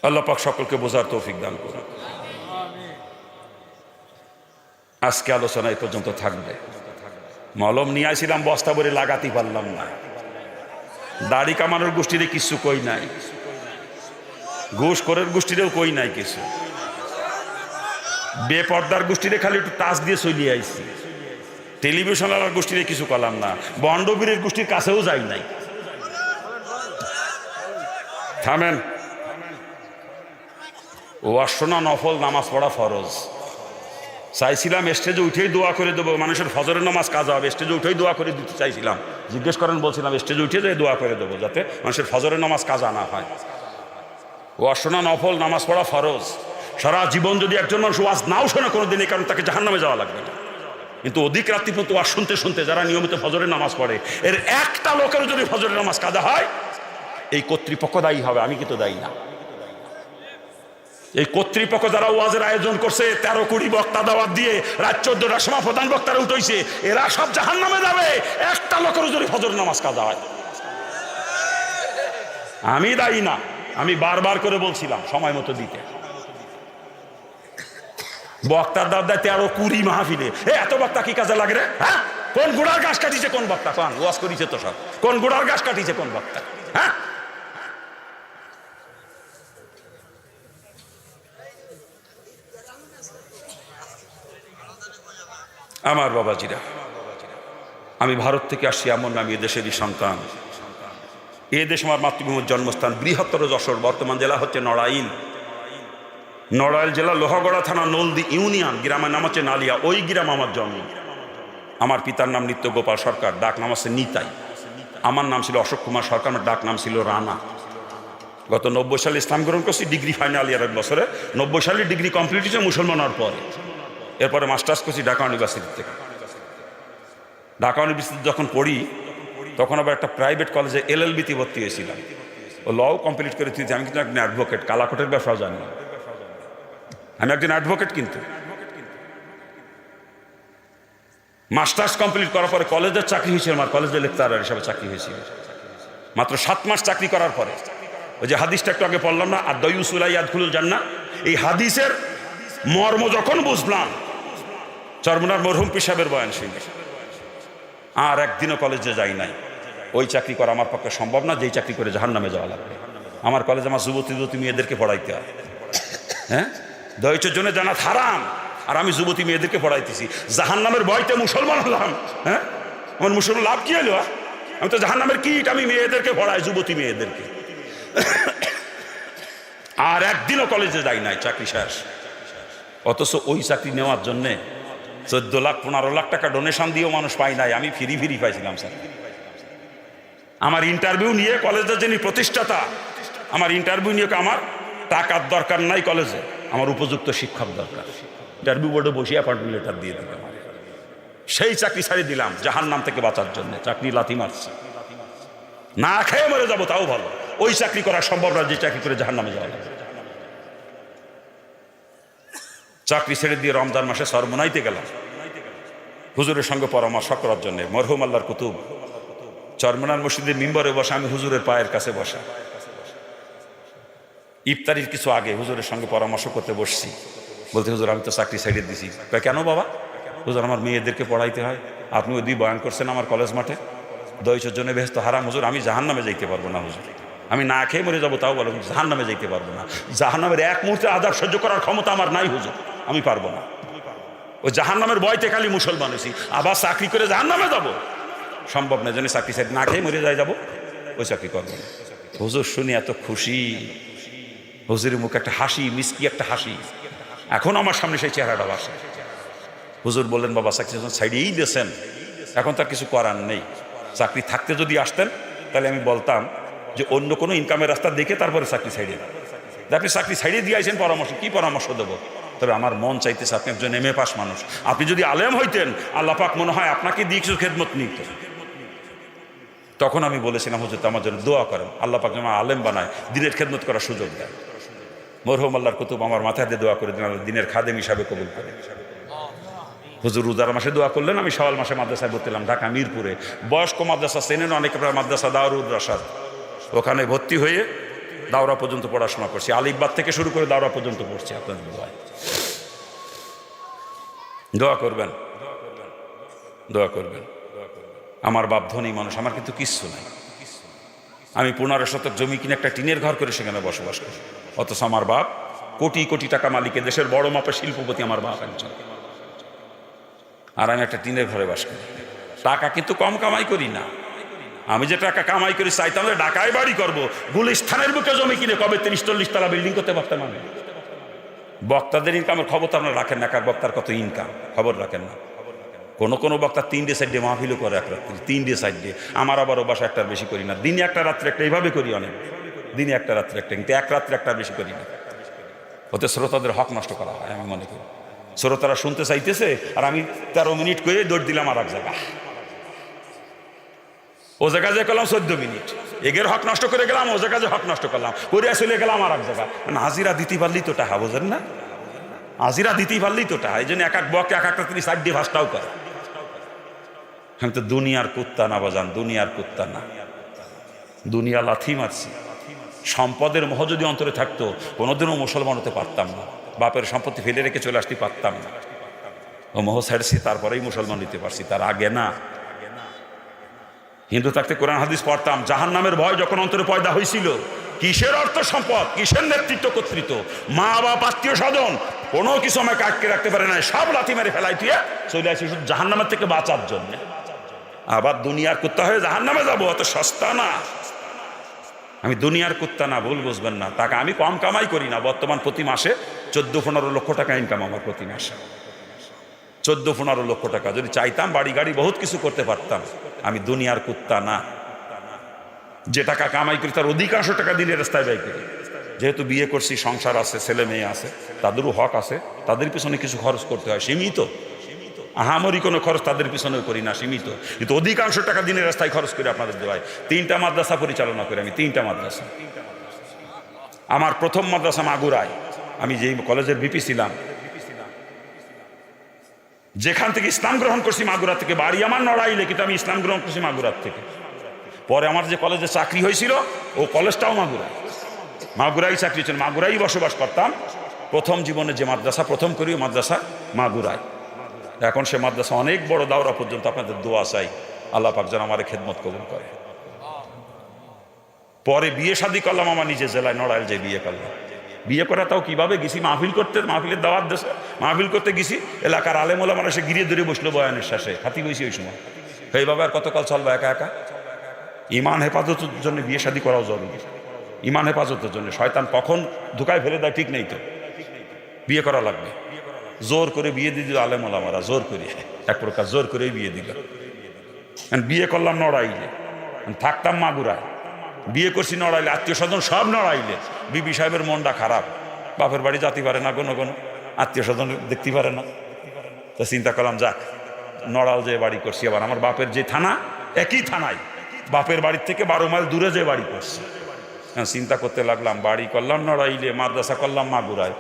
আল্লাহ পাক সকলকে বোঝার তৌফিক দান করুন। আজকে আলোচনা এই পর্যন্ত থাকবে। মলম নিয়ে আসছিলাম, বস্তা ভরে লাগাতে পারলাম না। দাড়ি কামানোর গোষ্ঠীরে কিছু কই নাই, ঘুষ করের গোষ্ঠীরেও কই নাই কিছু, বেপর্দার গোষ্ঠীরে খালি একটু টাচ দিয়ে চলিয়ে আইছি। টেলিভিশন আলার গোষ্ঠীরে কিছু করলাম না, বন্ডবীরের গোষ্ঠীর কাছেও যাই নাই। থামেন। ওয়াজ শোনা নফল, নামাজ পড়া ফরজ। চাইছিলাম স্টেজে উঠেই দোয়া করে দেবো, মানুষের ফজরের নামাজ কাজা হবে, স্টেজে উঠেই দোয়া করে দিতে চাইছিলাম। জিজ্ঞেস করেন, বলছিলাম স্টেজে উঠে যাই দোয়া করে দেবো, যাতে মানুষের ফজরের নামাজ কাজা না হয়। ওয়াজ শোনা নফল, নামাজ পড়া ফরজ। সারা জীবন যদি একজন মানুষ ওয়াজ নাও শোনে কোনোদিন, এই কারণ তাকে জাহান্নামে যাওয়া লাগবে না। কিন্তু অধিক রাত্রি পর্যন্ত ওয়াজ শুনতে শুনতে যারা নিয়মিত ফজরের নামাজ পড়ে, এর একটা লোকের যদি ফজরের নামাজ কাজা হয়, এই কর্তৃপক্ষ দায়ী হবে, আমি কিন্তু দায়ী না। এই কর্তৃপক্ষ যারা ওয়াজের আয়োজন করছে, 13-20 বক্তা দাওয়াত দিয়ে রাত 14টার সময় প্রধান বক্তারা উঠেছে, এরা সব জাহান্নামে যাবে, একটা লোকের যদি ফজরের নামাজ কাজা হয়। আমি দায়ী না, আমি বারবার করে বলছিলাম সময় মতো দিতে। বক্তার দাওয়াত দেয় 13-20 মাহফিলে, এত বক্তা কি কাজে লাগে রে? হ্যাঁ, কোন গোড়ার গাছ কাটিছে কোন বক্তা? কোন ওয়াজ করিছে তো সব, কোন গোড়ার গাছ কাটিছে কোন বক্তা? হ্যাঁ, আমার বাবাজিরা, আমি ভারত থেকে আসছি এমন না, আমি এদেশেরই সন্তান। এ দেশ আমার মাতৃভূমির জন্মস্থান। বৃহত্তর যশোর, বর্তমান জেলা হচ্ছে নড়াইল। নড়াইল জেলা লোহাগড়া থানা নলদি ইউনিয়ন, গ্রামের নাম হচ্ছে নালিয়া। ওই গ্রাম আমার জন্ম। আমার পিতার নাম নিত্য গোপাল সরকার, ডাক নাম আছে নিতাই। আমার নাম ছিল অশোক কুমার সরকার, আমার ডাক নাম ছিল রানা। গত 90 সালে ইসলাম গ্রহণ করছি, ডিগ্রি ফাইনাল ইয়ারের বছরে। 90 সালে ডিগ্রি কমপ্লিট হয়েছে মুসলমান হওয়ার পরে। এরপরে মাস্টার্স করছি ঢাকা ইউনিভার্সিটি থেকে। ঢাকা ইউনিভার্সিটি যখন পড়ি, তখন আবার একটা প্রাইভেট কলেজে LLB-তে ভর্তি হয়েছিলাম। ও লও কমপ্লিট করে তুই, আমি কিন্তু একজন অ্যাডভোকেট, কালাকোটের ব্যবসাও জানি না, আমি একজন অ্যাডভোকেট। কিন্তু মাস্টার্স কমপ্লিট করার পরে কলেজের চাকরি হয়েছিল, আমার কলেজের লেকচারার হিসাবে চাকরি হয়েছিল। মাত্র 7 মাস চাকরি করার পরে, ওই যে হাদিসটা একটু আগে পড়লাম না, আর দয়ুসুলাই ইয়াদখুলুল জান্নাহ, এই হাদিসের মর্ম যখন বুঝলাম, চরমনার মরহুম পিসাবের বয়ান শুনে আর একদিনও কলেজে যাই নাই। ওই চাকরি করা আমার পক্ষে সম্ভব না, যেই চাকরি করে জাহান্নামে যাওয়া লাগবে। আমার কলেজে আমার যুবতী মেয়েদেরকে পড়াইতে হয়। হ্যাঁ, দয়চের জন্য জানাত হারাম, আর আমি যুবতী মেয়েদেরকে পড়াইতেছি। জাহান্নামের ভয়তে মুসলমান হলাম। হ্যাঁ, আমার মুসলমান লাভ কি হলো? আমি তো জাহান্নামের কীট, আমি মেয়েদেরকে পড়াই, যুবতী মেয়েদেরকে। আর একদিনও কলেজে যাই নাই, চাকরি শেষ। অথচ ওই চাকরি নেওয়ার জন্যে 14 লাখ 15 লাখ টাকা ডোনেশন দিয়েও মানুষ পাই নাই, আমি ফ্রি পাইছিলাম স্যার। আমার ইন্টারভিউ নিয়ে কলেজের যিনি প্রতিষ্ঠাতা, আমার ইন্টারভিউ নিয়ে আমার টাকার দরকার নাই কলেজে, আমার উপযুক্ত শিক্ষক দরকার। ইন্টারভিউ বোর্ডে বসে অ্যাপয়েন্টমেন্ট লেটার দিয়ে দিলাম। সেই চাকরি ছাড়িয়ে দিলাম জাহান্নাম থেকে বাঁচার জন্য। চাকরি লাথি মারছে, না খেয়ে মরে যাবো তাও ভালো। ওই চাকরি করা সম্ভব না যে চাকরি করে জাহান্নামে যাওয়া লাগে। চাকরি ছেড়ে দিয়ে রমজান মাসে সরমনাইতে গেলাম হুজুরের সঙ্গে পরামর্শ করার জন্য। মরহুম আল্লাহর কুতুব চরমনার মসজিদের মিম্বরে বসা, আমি হুজুরের পায়ের কাছে বসা। ইফতারির কিছু আগে হুজুরের সঙ্গে পরামর্শ করতে বসছি। বলতে, হুজুর আমি তো চাকরি ছেড়ে দিছি। কেন বাবা? হুজুর আমার মেয়েদেরকে পড়াইতে হয়, আপনি ওই বয়ান করছেন আমার কলেজ মাঠে, দয়চের জন্য বেহেশত হারাম। হুজুর আমি জাহান্নামে যাইতে পারবো না, হুজুর আমি না খেয়ে মরে যাবো তাও বলো, জাহান্নামে যাইতে পারবো না। জাহান্নামের এক মুহূর্তে আযাব সহ্য করার ক্ষমতা আমার নাই হুজুর, আমি পারবো না। ওই জাহান্নামের ভয়তে খালি মুসলমান হয়েছি, আবার চাকরি করে জাহান্নামে যাবো সম্ভব না। যেন চাকরি ছেড়ে না খেয়ে মরে যাবো, ওই চাকরি করবো না। হুজুর শুনি এত খুশি, হুজুরের মুখে একটা হাসি, মিষ্টি একটা হাসি, এখন আমার সামনে সেই চেহারাটা আসে। হুজুর বললেন, বাবা চাকরি ছাড়িয়েই দিয়েছেন, এখন তার কিছু করার নেই। চাকরি থাকতে যদি আসতেন তাহলে আমি বলতাম যে অন্য কোনো ইনকামের রাস্তা দেখে তারপরে চাকরি ছাড়িয়ে দেন। আপনি চাকরি ছাড়িয়ে দিয়ে আসেন, পরামর্শ কি পরামর্শ দেবো? তবে আমার মন চাইতেছে আপনি একজন MA পাস মানুষ, আপনি যদি আলেম হইতেন আল্লাহ পাক মনে হয় আপনাকে দিয়ে কিছু খেদমত নিত। তখন আমি বলেছিলাম, হুজুর আমার জন্য দোয়া করেন, আল্লাহ পাক যেন আলেম বানায়, দিনের খেদমত করার সুযোগ দেয়। মরহুম আল্লাহর কুতুব আমার মাথায় দিয়ে দোয়া করে দিন, দিনের খাদেম হিসাবে কবুল করে। হুজুর রোজার মাসে দোয়া করলেন, আমি শাওয়াল মাসে মাদ্রাসায় ভর্তি হলাম ঢাকা মিরপুরে। বয়স্ক মাদ্রাসা চেনেন অনেকে, মাদ্রাসা দারুর রাসাদ, ওখানে ভর্তি হয়ে দাওরা পর্যন্ত পড়াশোনা করছি, আলিফবাদ থেকে শুরু করে দাওরা পর্যন্ত পড়ছি। আপনাদের দোয়া করবেন, দোয়া করবেন। আমার বাপ ধনী মানুষ, আমার কিন্তু কিচ্ছু নাই। আমি 15 শতক জমি কিনে একটা টিনের ঘর করে সেখানে বসবাস করি, অথচ আমার বাপ কোটি কোটি টাকা মালিকের, দেশের বড় মাপের শিল্পপতি আমার বাপ একজন, আর আমি একটা টিনের ঘরে বাস করি। টাকা কিন্তু কম কামাই করি না, আমি যে টাকা কামাই করি চাইতাম ঢাকায় বাড়ি করবো, গুলিস্তানের বুকে জমি কিনে কবে 30-40 তলা বিল্ডিং করতে পারতাম আমি। বক্তাদের ইনকামের খবর তো আপনারা রাখেন না, কার বক্তার কত ইনকাম খবর রাখেন না। কোনো বক্তা 3 ডে 4 ডে মাহফিলও করে এক রাত্রি, 3 ডে 4 ডে। আমার আবার অভ্যাস একটার বেশি করি না, দিনে একটা রাত্রে একটা, এইভাবে করি অনেক, দিনে একটা রাত্রে একটা, কিন্তু এক রাত্রে একটা বেশি করি না। ওতে শ্রোতাদের হক নষ্ট করা হয় আমি মনে করি। শ্রোতারা শুনতে চাইতেছে আর আমি 13 মিনিট করে দৌড় দিলাম আর এক জায়গা, ও জায়গা যে করলাম 14 মিনিট, এগের হক নষ্ট করে গেলাম, ও জায়গা যে হক নষ্ট করলাম, করিয়া চলে গেলাম আর এক জায়গা। হাজিরা দিতে পারলেই তো টাকা, বোঝেন না? হাজিরা দিতেই পারলেই তো টাকা। এই জন্য এক এক বকে এক একটা 30 ডে ভাসটাও করে। আমি তো দুনিয়ার কুত্তা না বাজান, দুনিয়ার কুত্তা না, দুনিয়া লাথি মারছি। সম্পদের মোহ যদি অন্তরে থাকতো কোনোদিনও মুসলমান হতে পারতাম না, বাপের সম্পত্তি ফেলে রেখে চলে আসতে পারতাম না। ও মোহ ছাড়ছি, তারপরেই মুসলমান নিতে পারছি, তার আগে না। হিন্দু থাকতে কোরআন হাদিস পড়তাম, জাহান্নামের ভয় যখন অন্তরে পয়দা হয়েছিল, কিসের অর্থ সম্পদ, কিসের নেতৃত্ব কর্তৃত্ব, মা বাপ আত্মীয় স্বজন কোনো কিছু আমাকে আটকে রাখতে পারে না, সব লাথি মেরে ফেলাই দিয়ে চলে আসি শুধু জাহান্নামের থেকে বাঁচার জন্য। আবার দুনিয়ার কুত্তা হয়ে জাহান্নামে যাবো, অত সস্তা না। আমি দুনিয়ার কুত্তা না, ভুল বুঝবেন না। টাকা আমি কম কামাই করি না, বর্তমান প্রতি মাসে 14-15 লক্ষ টাকা ইনকাম আমার প্রতি মাসে, 14-15 লক্ষ টাকা। যদি চাইতাম বাড়ি গাড়ি বহুত কিছু করতে পারতাম। আমি দুনিয়ার কুত্তা না। যে টাকা কামাই করি তার অধিকাংশ টাকা দিনে রাস্তায় ব্যয় করি। যেহেতু বিয়ে করছি, সংসার আছে, ছেলে মেয়ে আছে, তাদেরও হক আছে, তাদের পিছনে কিছু খরচ করতে হয়, সীমিত। আহামরি কোনো খরচ তাদের পিছনেও করি না, সীমিত। কিন্তু অধিকাংশ টাকা দিনে রাস্তায় খরচ করে আপনাদের দেওয়ায়। 3টা মাদ্রাসা পরিচালনা করি আমি, 3টা মাদ্রাসা। আমার প্রথম মাদ্রাসা মাগুরায়, আমি যেই কলেজের ভিপি ছিলাম, যেখান থেকে ইসলাম গ্রহণ করছি মাগুরা থেকে। বাড়ি আমার নড়াইলে, কিন্তু আমি ইসলাম গ্রহণ করছি মাগুরার থেকে। পরে আমার যে কলেজে চাকরি হয়েছিল ও কলেজটাও মাগুরাই চাকরি ছিল, মাগুরাই বসবাস করতাম। প্রথম জীবনে যে মাদ্রাসা প্রথম করি মাদ্রাসা মাগুরায়। এখন সে মাদ্রাসা অনেক বড়, দাওরা পর্যন্ত। আপনাদের দোয়া চাই, আল্লাহ পাক যেন আমার খেদমত কবুল করে। পরে বিয়ে শাদী করলাম আমার নিজের জেলায়, নড়াইল যে বিয়ে করলাম। বিয়ে করা তাও কিভাবে গেছি, মাহফিল করতে, মাহফিলের দাওয়াত দেশে মাহফিল করতে গেছি। এলাকার আলেম ওলামারা এসে গিরিয়ে ধরে বসলো বয়ানের শেষে, খাতি বসি ওই সময়। এইভাবে আর কতকাল চলবে একা একা? ইমান হেফাজতের জন্য বিয়ে শাদী করাও জরুরি, ইমান হেফাজতের জন্য। শয়তান কখন ধোকায় ফেলে দেয় ঠিক নেই, তো বিয়ে করা লাগবে। জোর করে বিয়ে দিয়ে দিল আলেম ওলামারা, জোর করে, এক প্রকার জোর করেই বিয়ে দিল। বিয়ে করলাম নড়াইলে, থাকতাম মাগুরায়। বিয়ে করছি নড়াইলে, আত্মীয় স্বজন সব নড়াইলে। বিবি সাহেবের মনটা খারাপ, বাপের বাড়ি যেতে পারে না, কোনো আত্মীয় স্বজন দেখতে পারে না। তো চিন্তা করলাম যাক নড়াল যে বাড়ি করছি। আবার আমার বাপের যে থানা, একই থানায়, বাপের বাড়ির থেকে 12 মাইল দূরে যে বাড়ি করছি। চিন্তা করতে লাগলাম, বাড়ি করলাম নড়াইলে, মাদ্রাসা করলাম মাগুরায়,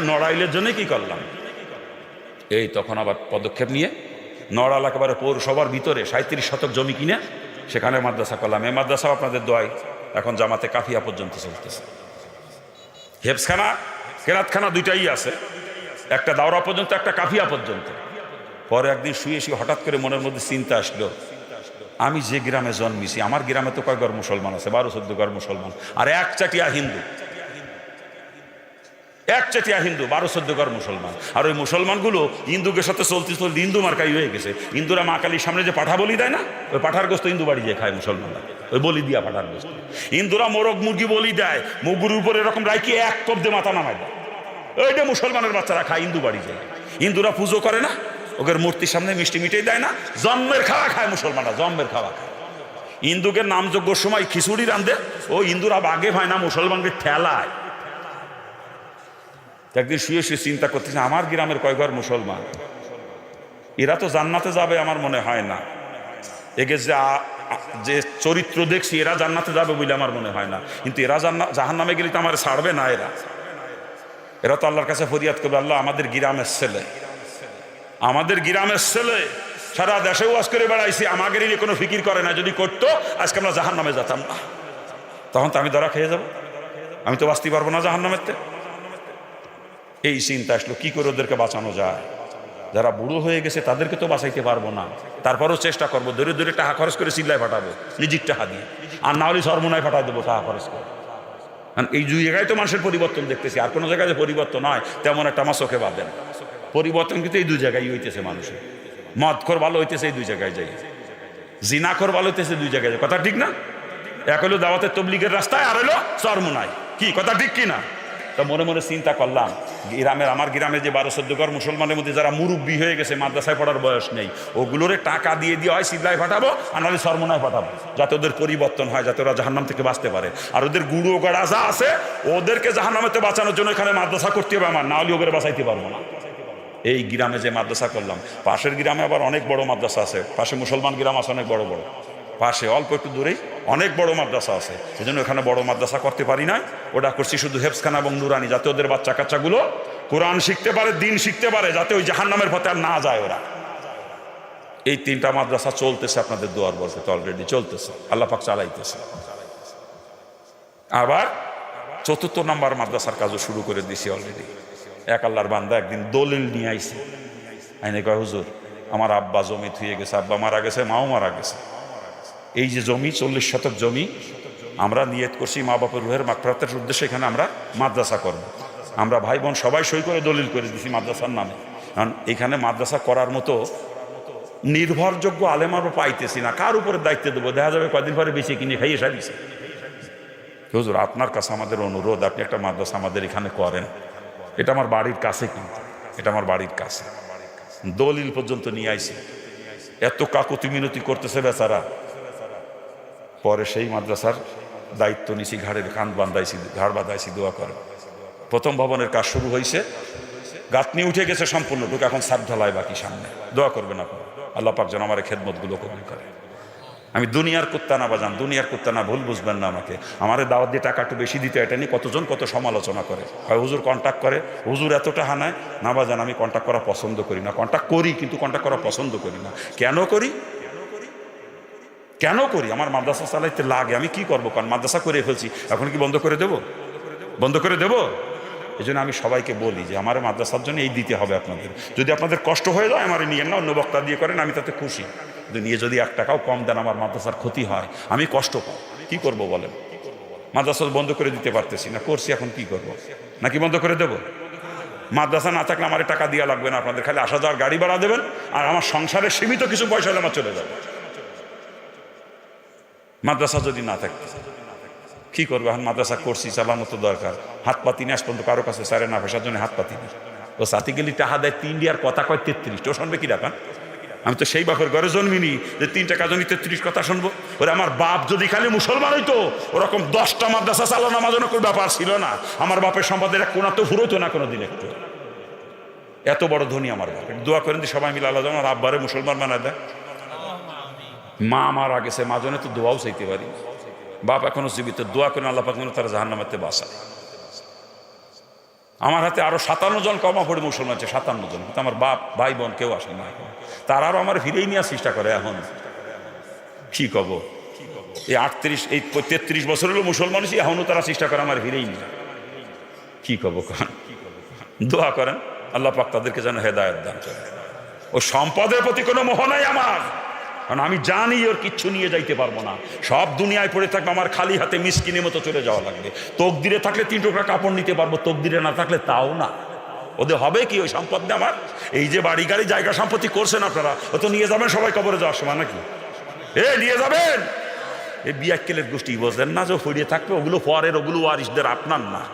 নড়াইলের জন্য কি করলাম? এই তখন আবার পদক্ষেপ নিয়ে নড়াল একেবারে পৌরসভার ভিতরে 37 শতক জমি কিনে সেখানে মাদ্রাসা করলাম। এই মাদ্রাসাও আপনাদের দোয়ায় এখন জামাতে কাফিয়া পর্যন্ত চলতেছে। হেফসখানা, কেরাতখানা দুইটাই আছে, একটা দাওরা পর্যন্ত, একটা কাফিয়া পর্যন্ত। পরে একদিন শুয়ে হঠাৎ করে মনের মধ্যে চিন্তা আসলো, আমি যে গ্রামে জন্মেছি, আমার গ্রামে তো কয় ঘর মুসলমান আছে, 12-14 ঘর মুসলমান, আর একচাটিয়া হিন্দু, 12-14 ঘর মুসলমান। আর ওই মুসলমানগুলো হিন্দুকে সাথে চলতে চলতে হিন্দু মার্কাই হয়ে গেছে। হিন্দুরা মা কালীর সামনে যে পাঠা বলি দেয় না, ওই পাঠার গোস্ত হিন্দু বাড়ি দিয়ে খায় মুসলমানরা, ওই বলি দিয়া পাঠার গোস্ত। হিন্দুরা মোরগ মুরগি বলি দেয়, মুগুর উপরে এরকম রাইকি এক কোপ দিয়ে মাথা নামায় দেয়, ওইটা মুসলমানের বাচ্চারা খায় হিন্দু বাড়ি যায়। হিন্দুরা পুজো করে না, ওদের মূর্তির সামনে মিষ্টি মিঠাই দেয় না, জন্মের খাওয়া খায় মুসলমানরা, জন্মের খাওয়া খায়। হিন্দুকে নামযজ্ঞর সময় খিচুড়ি রান্ধে, ও হিন্দুরা বাগে হয় না, মুসলমানকে ঠেলায়। একদিন শুয়ে চিন্তা করতেছে, আমার গ্রামের কয় ঘর মুসলমান, এরা তো জান্নাতে যাবে আমার মনে হয় না। একে যে চরিত্র দেখছি, এরা জান্নাতে যাবে বলে আমার মনে হয় না। কিন্তু এরা জাহান্নামে গেলে তো আমার ছাড়বে না। এরা তো আল্লাহর কাছে ফরিয়াদ করবে, আল্লাহ আমাদের গ্রামের ছেলে সারা দেশে ওয়াজ করে বেড়াইছি, আমাদের নিয়ে কোনো ফিকির করে না, যদি করতো আজকে আমরা জাহান্নামে যেতাম না। তখন তো আমি ধরা খেয়ে যাব, আমি তো বাঁচতে পারবো না জাহান্নামেতে। এই চিন্তা আসলো কি করে ওদেরকে বাঁচানো যায়। যারা বুড়ো হয়ে গেছে তাদেরকে তো বাঁচাইতে পারবো না, তারপরেও চেষ্টা করবো, ধরে ধরে টাকা খরচ করে চিল্লায় ফাটাবো নিজের টাকা দিয়ে, আর না হলে সর্বনায় ফাটাই দেবো টাকা খরচ করে। এই দুই জায়গায় তো মানুষের পরিবর্তন দেখতেছি, আর কোনো জায়গায় যে পরিবর্তন হয় তেমন একটা আমার চোখে বাঁধেন। পরিবর্তন কিন্তু এই দুই জায়গায় হইতেছে মানুষের। মদখোর ভালো হইতেছে এই দুই জায়গায় যাই, জিনাখোর ভালো হইতেছে দুই জায়গায়, কথা ঠিক না? এক হলো দাওয়াতের তবলিগের রাস্তায়, আর হলো চরমোনায়, কি কথা ঠিক কি না? তা মনে মনে চিন্তা করলাম, আমার গ্রামে যে 12-14 ঘর মুসলমানের মধ্যে যারা মুরব্বী হয়ে গেছে, মাদ্রাসায় পড়ার বয়স নেই, ওগুলোরে টাকা দিয়ে হয় সিল্লায় পাঠাবো, আর নাহলে চরমোনায় পাঠাবো, যাতে ওদের পরিবর্তন হয়, যাতে ওরা জাহান্নাম থেকে বাঁচতে পারে। আর ওদের গুঁড়ো গাড়া যা আছে ওদেরকে জাহান্নামেতে বাঁচানোর জন্য এখানে মাদ্রাসা করতে হবে আমার, না হলে ওদের বাঁচাইতে পারবো না। এই গ্রামে যে মাদ্রাসা করলাম, পাশের গ্রামে আবার অনেক বড় মাদ্রাসা আছে, পাশে মুসলমান গ্রাম আছে অনেক বড় বড়, পাশে অল্প একটু দূরেই অনেক বড় মাদ্রাসা আছে। এই জন্য এখানে বড় মাদ্রাসা করতে পারি না, ওটা করছি শুধু হেফজখানা এবং নুরানি, যাতে ওদের বাচ্চা কাচ্চাগুলো কোরআন শিখতে পারে, দিন শিখতে পারে, যাতে ওই জাহান্নামের পথে আর না যায় ওরা। এই 3টা মাদ্রাসা চলতেছে আপনাদের দোয়ার বরকতে, অলরেডি চলতেছে, আল্লাহ পাক চালাইতেছে। আবার 4র্থ নাম্বার মাদ্রাসার কাজও শুরু করে দিছি অলরেডি। এক আল্লাহর বান্দা একদিন দলিল নিয়ে আইছে, আইনে কয় হুজুর আমার আব্বা জমি থুয়ে গেছে, আব্বা মারা গেছে, মাও মারা গেছে, এই যে জমি 40 শতক জমি, আমরা নিয়ত করছি মা বাপের রুহের মাগফিরাতের উদ্দেশ্যে এখানে আমরা মাদ্রাসা করব। আমরা ভাই বোন সবাই সই করে দলিল করে দিছি মাদ্রাসার নামে, কারণ এখানে মাদ্রাসা করার মতো নির্ভরযোগ্য আলেম আমরা পাইতেছি না, কার উপরে দায়িত্ব দেবো, দেখা যাবে কয়েকদিন পরে বেশি কিনে খাইয়ে সারিছে। হুজুর আপনার কাছে আমাদের অনুরোধ, আপনি একটা মাদ্রাসা আমাদের এখানে করেন, এটা আমার বাড়ির কাছে, কিন্তু এটা আমার বাড়ির কাছে। দলিল পর্যন্ত নিয়ে আইছি, এত কাকুতি মিনতি করতেছে বেচারা। পরে সেই মাদ্রাসার দায়িত্ব নিছি, ঘাড়ের ঘাড় বাঁধাইছি, দোয়া করে। প্রথম ভবনের কাজ শুরু হয়েছে, গাঁথনি উঠে গেছে সম্পূর্ণটুকু, এখন ছাদ ঢালাই বাকি, সামনে দোয়া করবেন আপনার, আল্লাহ পাক যেন আমার খেদমতগুলো কবুল করে। আমি দুনিয়ার কুত্তা না বাজান, দুনিয়ার কুত্তা না, ভুল বুঝবেন না আমাকে। আমারে দাওয়াত দিয়ে টাকা একটু বেশি দিতে, এটা নিয়ে কতজন কত সমালোচনা করে, হুজুর কন্ট্যাক্ট করে, হুজুর এতটা হানায় না বাজান। আমি কন্ট্যাক্ট করা পছন্দ করি না, কন্ট্যাক্ট করি কিন্তু কন্ট্যাক্ট করা পছন্দ করি না। কেন করি? আমার মাদ্রাসা চালাইতে লাগে, আমি কি করবো? কারণ মাদ্রাসা করে ফেলছি, এখন কি বন্ধ করে দেব? বন্ধ করে দেব? এই জন্য আমি সবাইকে বলি যে আমার মাদ্রাসার জন্য এই দিতে হবে আপনাদের। যদি আপনাদের কষ্ট হয়ে যায় আমার নিয়ে না, অন্য বক্তা দিয়ে করেন, আমি তাতে খুশি। নিয়ে যদি 1 টাকাও কম দেন, আমার মাদ্রাসার ক্ষতি হয়, আমি কষ্ট পাই, কি করব বলেন? মাদ্রাসা বন্ধ করে দিতে পারতেছি না, করছি, এখন কি করব? নাকি বন্ধ করে দেব? মাদ্রাসা না থাকলে আমার টাকা দেওয়া লাগবে না, আপনাদের খালি আসা যাওয়ার গাড়ি ভাড়া দেবেন, আর আমার সংসারে সীমিত কিছু পয়সা হলে আমার চলে যাবে। মাদ্রাসা যদি না থাকতে কি করবো? এখন মাদ্রাসা করছি, চালানো তো দরকার। হাত পাতি নিয়ে আস পর্যন্ত কারো কাছে স্যারে না ফেসার জন্য হাত পাতি নিই। ও সাথে গেলি টাকা দেয় 3 আর কথা কয় 33, তো শুনবে কি রাখা? আমি তো সেই বাপের ঘরে জন্মিনি যে 3 টাকা জন্য 33 কথা শুনবো। ওরে আমার বাপ যদি খালি মুসলমান হইতো, ওরকম 10টা মাদ্রাসা চালানো আমার জন্য কোনো ব্যাপার ছিল না। আমার বাপের সম্পদের এক কোনা তো ফুরোতো না কোনোদিন একটু। এত বড় ধনী আমার বাপ। দোয়া করেন সবাই মিলে আল্লাহ যেন আমার আব্বারে মুসলমান বানায় দেয়। মা মারা গেছে, মা জন্য তো দোয়াও চাইতে পারি, বাপ এখনো জীবিত, দোয়া করেন আল্লাহ পাক যেন তারা জাহান্নামেতে বাঁচায়। আমার হাতে আরো 57 জন কমা পড়ে মুসলমান আছে, 57 জন, কিন্তু আমার বাপ ভাই বোন কেউ আসে না এখন। তারাও আমার ফিরেই নেওয়ার চেষ্টা করে। এখন কি কব, এই 33 বছর হলো মুসলমান, এখনো তারা চেষ্টা করে আমার ফিরেই নিয়ে। কি কব, দোয়া করেন আল্লাহ পাক তাদেরকে যেন হেদায়েত দান করে। ও সম্পদের প্রতি কোনো মোহ নাই আমার, কারণ আমি জানি ওর কিচ্ছু নিয়ে যাইতে পারবো না। সব দুনিয়ায় পড়ে থাকবে, আমার খালি হাতে মিসকিনের মতো চলে যাওয়া লাগবে। তকদিরে থাকলে 3 টুকরা কাপড় নিতে পারবো, তকদিরে না থাকলে তাও না। ওদের হবে কি ওই সম্পদ দিয়ে? আমার এই যে বাড়ি গাড়ি জায়গা সম্পত্তি করছেন আপনারা, ও তো নিয়ে যাবেন সবাই কবরে যাওয়ার সময়, নাকি নিয়ে যাবেন? এই বিয়াক্কেলের গোষ্ঠী বোঝেন না যে ফিরিয়ে থাকবে, ওগুলো পরের, ওগুলো ওয়ারিসদের, আপনার না।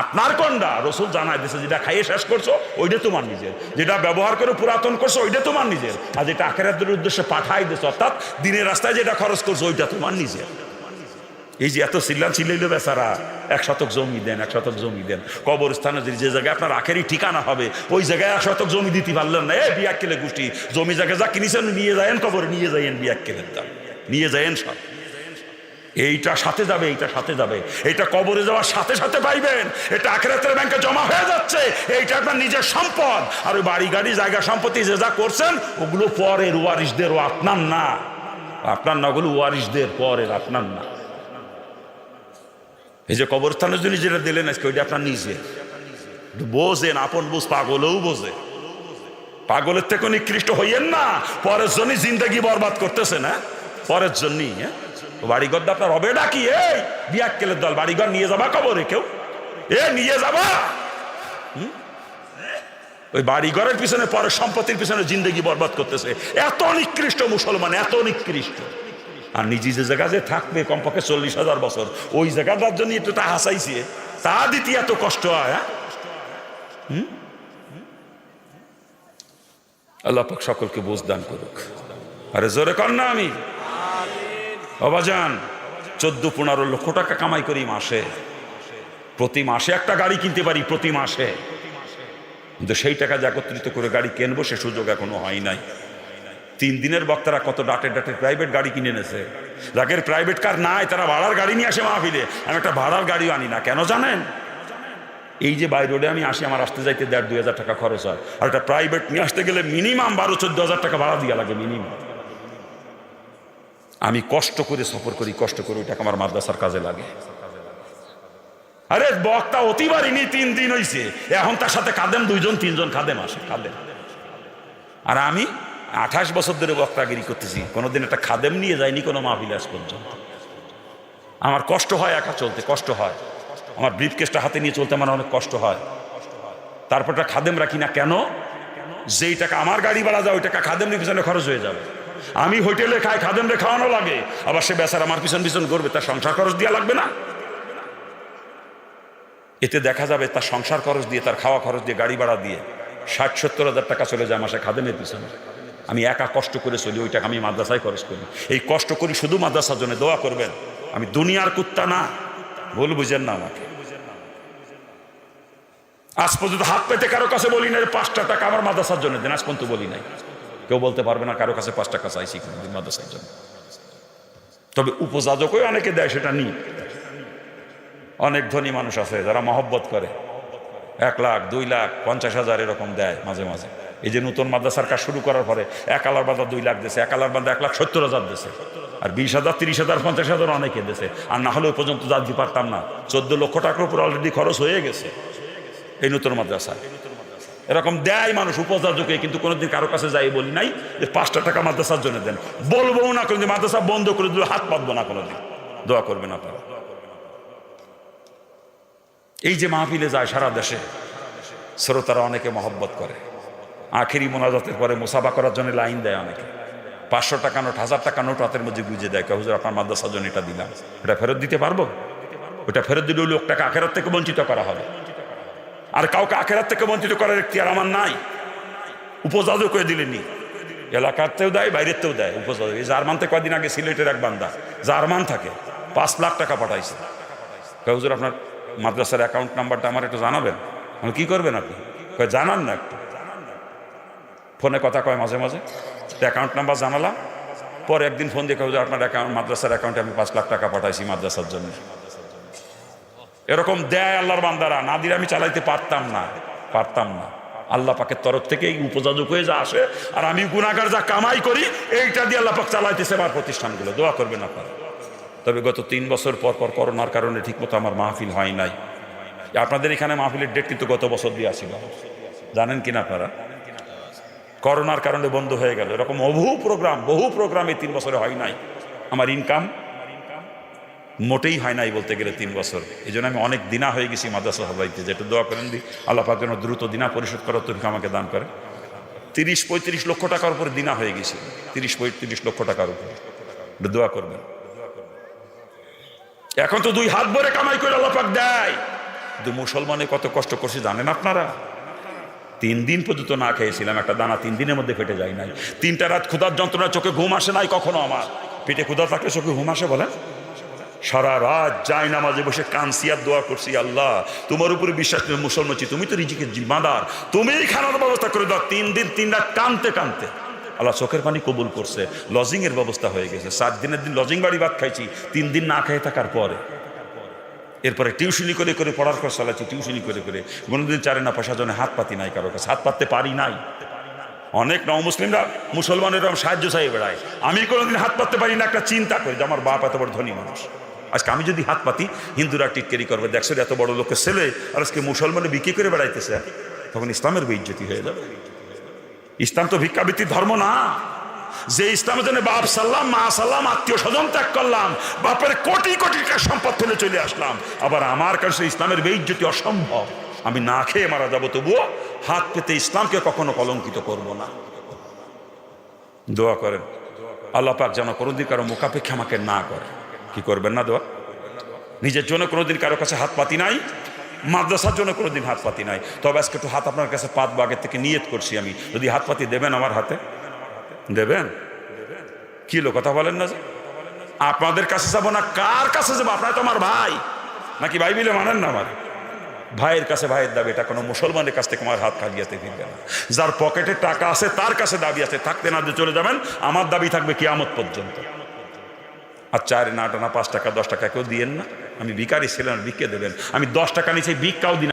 আপনার কোনটা? রসুল জানাই দিয়েছে, যেটা খাইয়ে শেষ করছো ওইটা তোমার নিজের, যেটা ব্যবহার করে পুরাতন করছো ওইটা তোমার নিজের, আর যেটা আখিরাতের উদ্দেশ্যে পাঠাই দিয়েছো, অর্থাৎ দিনের রাস্তায় যেটা খরচ করছো ওইটা তোমার নিজের। এই যে এত চিল্লাইলো বেচারা, 1 শতক জমি দেন, 1 শতক জমি দেন। কবরস্থানে যে জায়গায় আপনার আখেরি ঠিকানা হবে ওই জায়গায় 1 শতক জমি দিতে পারলেন না। বিয়াক্কেলের গোষ্ঠী, জমি জায়গা যা কিনেছেন নিয়ে যায়েন, কবরে নিয়ে যাইয়েন, বিয়াক্কেলের দাম নিয়ে যায়েন সব। এইটা সাথে যাবে, এইটা সাথে যাবে, এইটা কবরে যাওয়ার সাথে সাথে পাইবেন, এটা আখিরাতের ব্যাংকে জমা হয়ে যাচ্ছে, এইটা আপনার নিজের সম্পদ। আর ওই বাড়ি গাড়ি জায়গা সম্পত্তি যে যা করছেন ওগুলো পরের, ওয়ারিসদের, ও আপনার না। আপনার না, ওগুলো ওয়ারিসদের, পরের, আপনার না। এই যে কবরস্থানের জন্য যেটা দিলেন আজকে ওইটা আপনার নিজে বোঝেন, আপন বুঝ, পাগলেও বোঝে। পাগলের থেকে নিকৃষ্ট হইয়েন না, পরের জন্যই জিন্দগি বরবাদ করতেছে না, পরের জন্যই। বাড়িঘর আপনার হবে ডাকি, এই বিয়াক্কেলের দল বাড়িঘর নিয়ে যাবা কবরে কেউ? নিয়ে যাবা? ওই বাড়িঘরের পিছনে, পরের সম্পত্তির পিছনে জিন্দগি বরবাদ করতেছে। এত নিকৃষ্ট মুসলমান, এত নিকৃষ্ট। আর নিজে যে জায়গা যে থাকবে কমপক্ষে 40,000 বছর, ওই জায়গাটার জন্য একটু তা হাসাইছে, তা দিতে এত কষ্ট হয়। আল্লাহ পাক সকলকে বুঝ দান করুক। আরে জোরে কর না আমি বাবাজান। 14-15 লক্ষ টাকা কামাই করি মাসে, প্রতি মাসে একটা গাড়ি কিনতে পারি, প্রতি মাসে। কিন্তু সেই টাকা যে একত্রিত করে গাড়ি কিনবো সে সুযোগ এখনো হয় নাই। 3 দিনের বক্তারা কত ডাটে ডাটে প্রাইভেট গাড়ি কিনে এনেছে। যাদের প্রাইভেট কার নাই তারা ভাড়ার গাড়ি নিয়ে আসে মাহফিলে। আমি একটা ভাড়ার গাড়িও আনি না, কেন জানেন? এই যে বাই রোডে আমি আসি, আমার আসতে যাইতে 1,500-2,000 টাকা খরচ হয়, আর একটা প্রাইভেট নিয়ে আসতে গেলে মিনিমাম 12-14 টাকা ভাড়া দিয়া লাগে মিনিমাম। আমি কষ্ট করে সফর করি, কষ্ট করে ওই টাকা আমার মাদ্রাসার কাজে লাগে। আরে বক্তা অতিবারিনি 3 দিন হইছে, এখন তার সাথে খাদেম 2-3 খাদেম আসে, খাদেম। আর আমি 28 বছর ধরে বক্তাগিরি করতেছি, কোনোদিন একটা খাদেম নিয়ে যাইনি কোনো মাহফিলে আজ পর্যন্ত। আমার কষ্ট হয় একা চলতে, কষ্ট হয়। আমার ব্রিফকেসটা হাতে নিয়ে চলতে আমার অনেক কষ্ট হয়। তারপরটা খাদেম রাখি না, কেন? যেই টাকা আমার গাড়ি ভাড়া যায় ওই টাকা খাদেমের পিছনে খরচ হয়ে যাবে। আমি হোটেলে খাই, খাদেমরে খাওয়ানো লাগে, আবার সে বেচারা আমার পিছন পিছন করবে, তার সংসার খরচ দেওয়া লাগবে না? এতে দেখা যাবে তার সংসার খরচ দিয়ে, তার খাওয়া খরচ দিয়ে, গাড়ি ভাড়া দিয়ে 60-70 হাজার টাকা চলে যায় মাসে খাদেমের পিছনে। আমি একা কষ্ট করে চলি, ওই টাকা আমি মাদ্রাসায় খরচ করি। এই কষ্ট করি শুধু মাদ্রাসার জন্য, দোয়া করবেন। আমি দুনিয়ার কুত্তা না, ভুল বুঝেন না আমাকে। আজ পর্যন্ত হাত পেতে কারো কাছে বলি না 5 টাকা আমার মাদ্রাসার জন্য দেন, আজ পর্যন্ত বলি নাই। কেউ বলতে পারবে না কারো কাছে 5 টাকা চাইছি কোনোদিন মাদ্রাসার জন্য। তবে উপযাজকও অনেকে দেয়, সেটা নিই। অনেক ধনী মানুষ আছে যারা মহব্বত করে, 1 লাখ 2 লাখ 50,000 এরকম দেয় মাঝে মাঝে। এই যে নতুন মাদ্রাসার কাজ শুরু করার পরে 1 আলার বান্দা 2 লাখ দিয়েছে, 1 আলার বান্দা 1,70,000 দিয়েছে, আর 20,000 30,000 50,000 অনেকে দিয়েছে। আর না হলে পর্যন্ত যাচ্ছি পারতাম না, 14 লক্ষ টাকার উপর অলরেডি খরচ হয়ে গেছে এই নতুন মাদ্রাসায়। এরকম দেয় মানুষ উপযাজকে, কিন্তু কোনোদিন কারো কাছে যাই বলি নাই যে 5 টাকা মাদ্রাসার জন্য দেন, বলবো না কোনোদিন। মাদ্রাসা বন্ধ করে দিলে হাত পাতবো না কোনোদিন, দোয়া করবেন আপনারা। এই যে মাহফিলে যায় সারা দেশে, শ্রোতারা অনেকে মহব্বত করে। আখেরি মোনাজাতের পরে মুসাফা করার জন্য লাইন দেয় অনেকে, 500 টাকা নোট, 1000 টাকা নোট হাতের মধ্যে গুঁজে দেয়, হুজুর আপনার মাদ্রাসার জন্য এটা দিলাম, এটা ফেরত দিতে পারবো? ওটা ফেরত দিলে ওই লোকটাকে আখেরাত থেকে বঞ্চিত করা হবে। আর কাউকে আখেরাত থেকে বঞ্চিত করার এখতিয়ার আমার নাই। উপযাজক হয়ে দিলেনি, এলাকাতেও দেয়, বাইরেতেও দেয় উপযাজক। এই জার্মান থেকে কয়েকদিন আগে সিলেটের এক বান্দা জার্মান থাকে 5 লাখ টাকা পাঠাইছে। হুজুর আপনার মাদ্রাসার অ্যাকাউন্ট নাম্বারটা আমার একটু জানাবেন। আমি কি করবেন আপনি? জানান না একটু। ফোনে কথা কয় মাঝে মাঝে, অ্যাকাউন্ট নাম্বার জানালাম। পরে একদিন ফোন দিয়ে হুজুর আপনার মাদ্রাসার অ্যাকাউন্টে আমি 5 লাখ টাকা পাঠাইছি মাদ্রাসার জন্য। এরকম দেয় আল্লাহর বান্দারা, না দিলে আমি চালাইতে পারতাম না। আল্লাহ পাকের তরফ থেকে এই উপযাজক হয়ে যা আসে, আর আমি গুনাহগার যা কামাই করি এইটা দিয়ে আল্লাহ পাক চালাইতেছে আমার প্রতিষ্ঠানগুলো। দোয়া করবেন আপনারা। তবে গত 3 বছর পর করোনার কারণে ঠিকমতো আমার মাহফিল হয় নাই। আপনাদের এখানে মাহফিলের ডেট কিন্তু গত বছর দিয়ে আসিল, জানেন কিনা আপনারা? করোনার কারণে বন্ধ হয়ে গেল। এরকম বহু প্রোগ্রাম এই 3 বছরে হয় নাই। আমার ইনকাম মোটেই হয় নাই বলতে গেলে 3 বছর। এই জন্য আমি অনেক দিনা হয়ে গেছি মাদ্রাসা সবাইতে, যেটা দোয়া করেন দি আল্লাহ পাক যেন দ্রুত দিনা পরিশোধ করার তৌফিক আমাকে দান করে। 30-35 লক্ষ টাকার উপরে দিনা হয়ে গেছে, 30-35 লক্ষ টাকার উপরে। দোয়া করবেন। এখন তো 2 হাত ভরে কামাই করে আল্লাহ পাক দেয়, কিন্তু মুসলমানে কত কষ্ট করছে জানেন আপনারা? 3 দিন পর্যন্ত না খেয়েছিলাম, একটা দানা 3 দিনের মধ্যে ফেটে যায় নাই। 3টা রাত ক্ষুধার যন্ত্রণা, চোখে ঘুম আসে নাই কখনো। আমার পেটে ক্ষুধা থাকলে চোখে ঘুম আসে বলেন? সারা রাত যাই নামাজে বসে কানসি আর দোয়া করছি, আল্লাহ তোমার উপরে বিশ্বাস করে মুসলমান, তুমি তো রিজিকের জিম্মাদার, তুমিই খানার ব্যবস্থা করে দাও। 3 দিন 3 রাত কানতে কানতে আল্লাহ চোখের পানি কবুল করছে। লজিং এর ব্যবস্থা হয়ে গেছে। 7 দিনের দিন লজিং বাড়ি ভাত খাইছি 3 দিন না খেয়ে থাকার পরে। এরপরে টিউশনি করে করে পড়ার খরচ চালাচ্ছি, টিউশনি করে করে। কোনোদিন 4 আনা পয়সা জন্য হাত পাতি নাই কারো কাছে, হাত পাততে পারি নাই। অনেক মুসলিমরা মুসলমানের সাহায্য চাই বেড়ায়, আমি কোনোদিন হাত পাততে পারি না। একটা চিন্তা করি যে আমার বাপ এত বড় ধনী মানুষ, আজকে আমি যদি হাত পাতি হিন্দুরা টিটকারি করবে, দেখছো এত বড় লোকের ছেলে আর আজকে মুসলমানে বিক্রি করে বেড়াইতেছে, তখন ইসলামের বেইজ্জতি হয়ে যাবে। ইসলাম তো ভিক্ষাবৃত্তির ধর্ম না। যে ইসলামের জন্য বাপ সাল্লাম মা সাল্লাম আত্মীয় স্বজন ত্যাগ করলাম, বাপের কোটি কোটি টাকা সম্পদ ফেলে চলে আসলাম, আবার আমার কাছে ইসলামের বেইজ্জতি অসম্ভব। আমি না খেয়ে মারা যাবো, তবুও হাত পেতে ইসলামকে কখনো কলঙ্কিত করব না। দোয়া করেন আল্লাহ পাক যেন কোনোদিন কারো মুখাপেক্ষে আমাকে না করে। কি করবেন না দোয়া? নিজের জন্য কোনোদিন কারো কাছে হাত পাতি নাই, মাদ্রাসার জন্য কোনোদিন হাত পাতি নাই। তবে আজকে একটু হাত আপনার কাছে পাতবো, আগের থেকে নিয়ত করছি আমি। যদি হাত পাতি দেবেন আমার হাতে, দেবেন? কি লো কথা বলেন না যে? আপনাদের কাছে যাবো না কার কাছে যাবো? আপনারা তো আমার ভাই, নাকি ভাই বিলে মানেন না? আমার ভাইয়ের কাছে ভাইয়ের দাবি, এটা কোনো মুসলমানের কাছ থেকে আমার হাত খালিয়াতে ফিরবে না। যার পকেটে টাকা আছে তার কাছে দাবি আছে, থাকতে না দিয়ে চলে যাবেন, আমার দাবি থাকবে কিয়ামত পর্যন্ত। আর 4 না 5 টাকা 10 টাকা কেউ দিয়েন না। আমি ভিখারি ছিলাম, ভিক্ষে দেবেন। আমি 10 টাকা নিচে ভিক্ষাও দিন।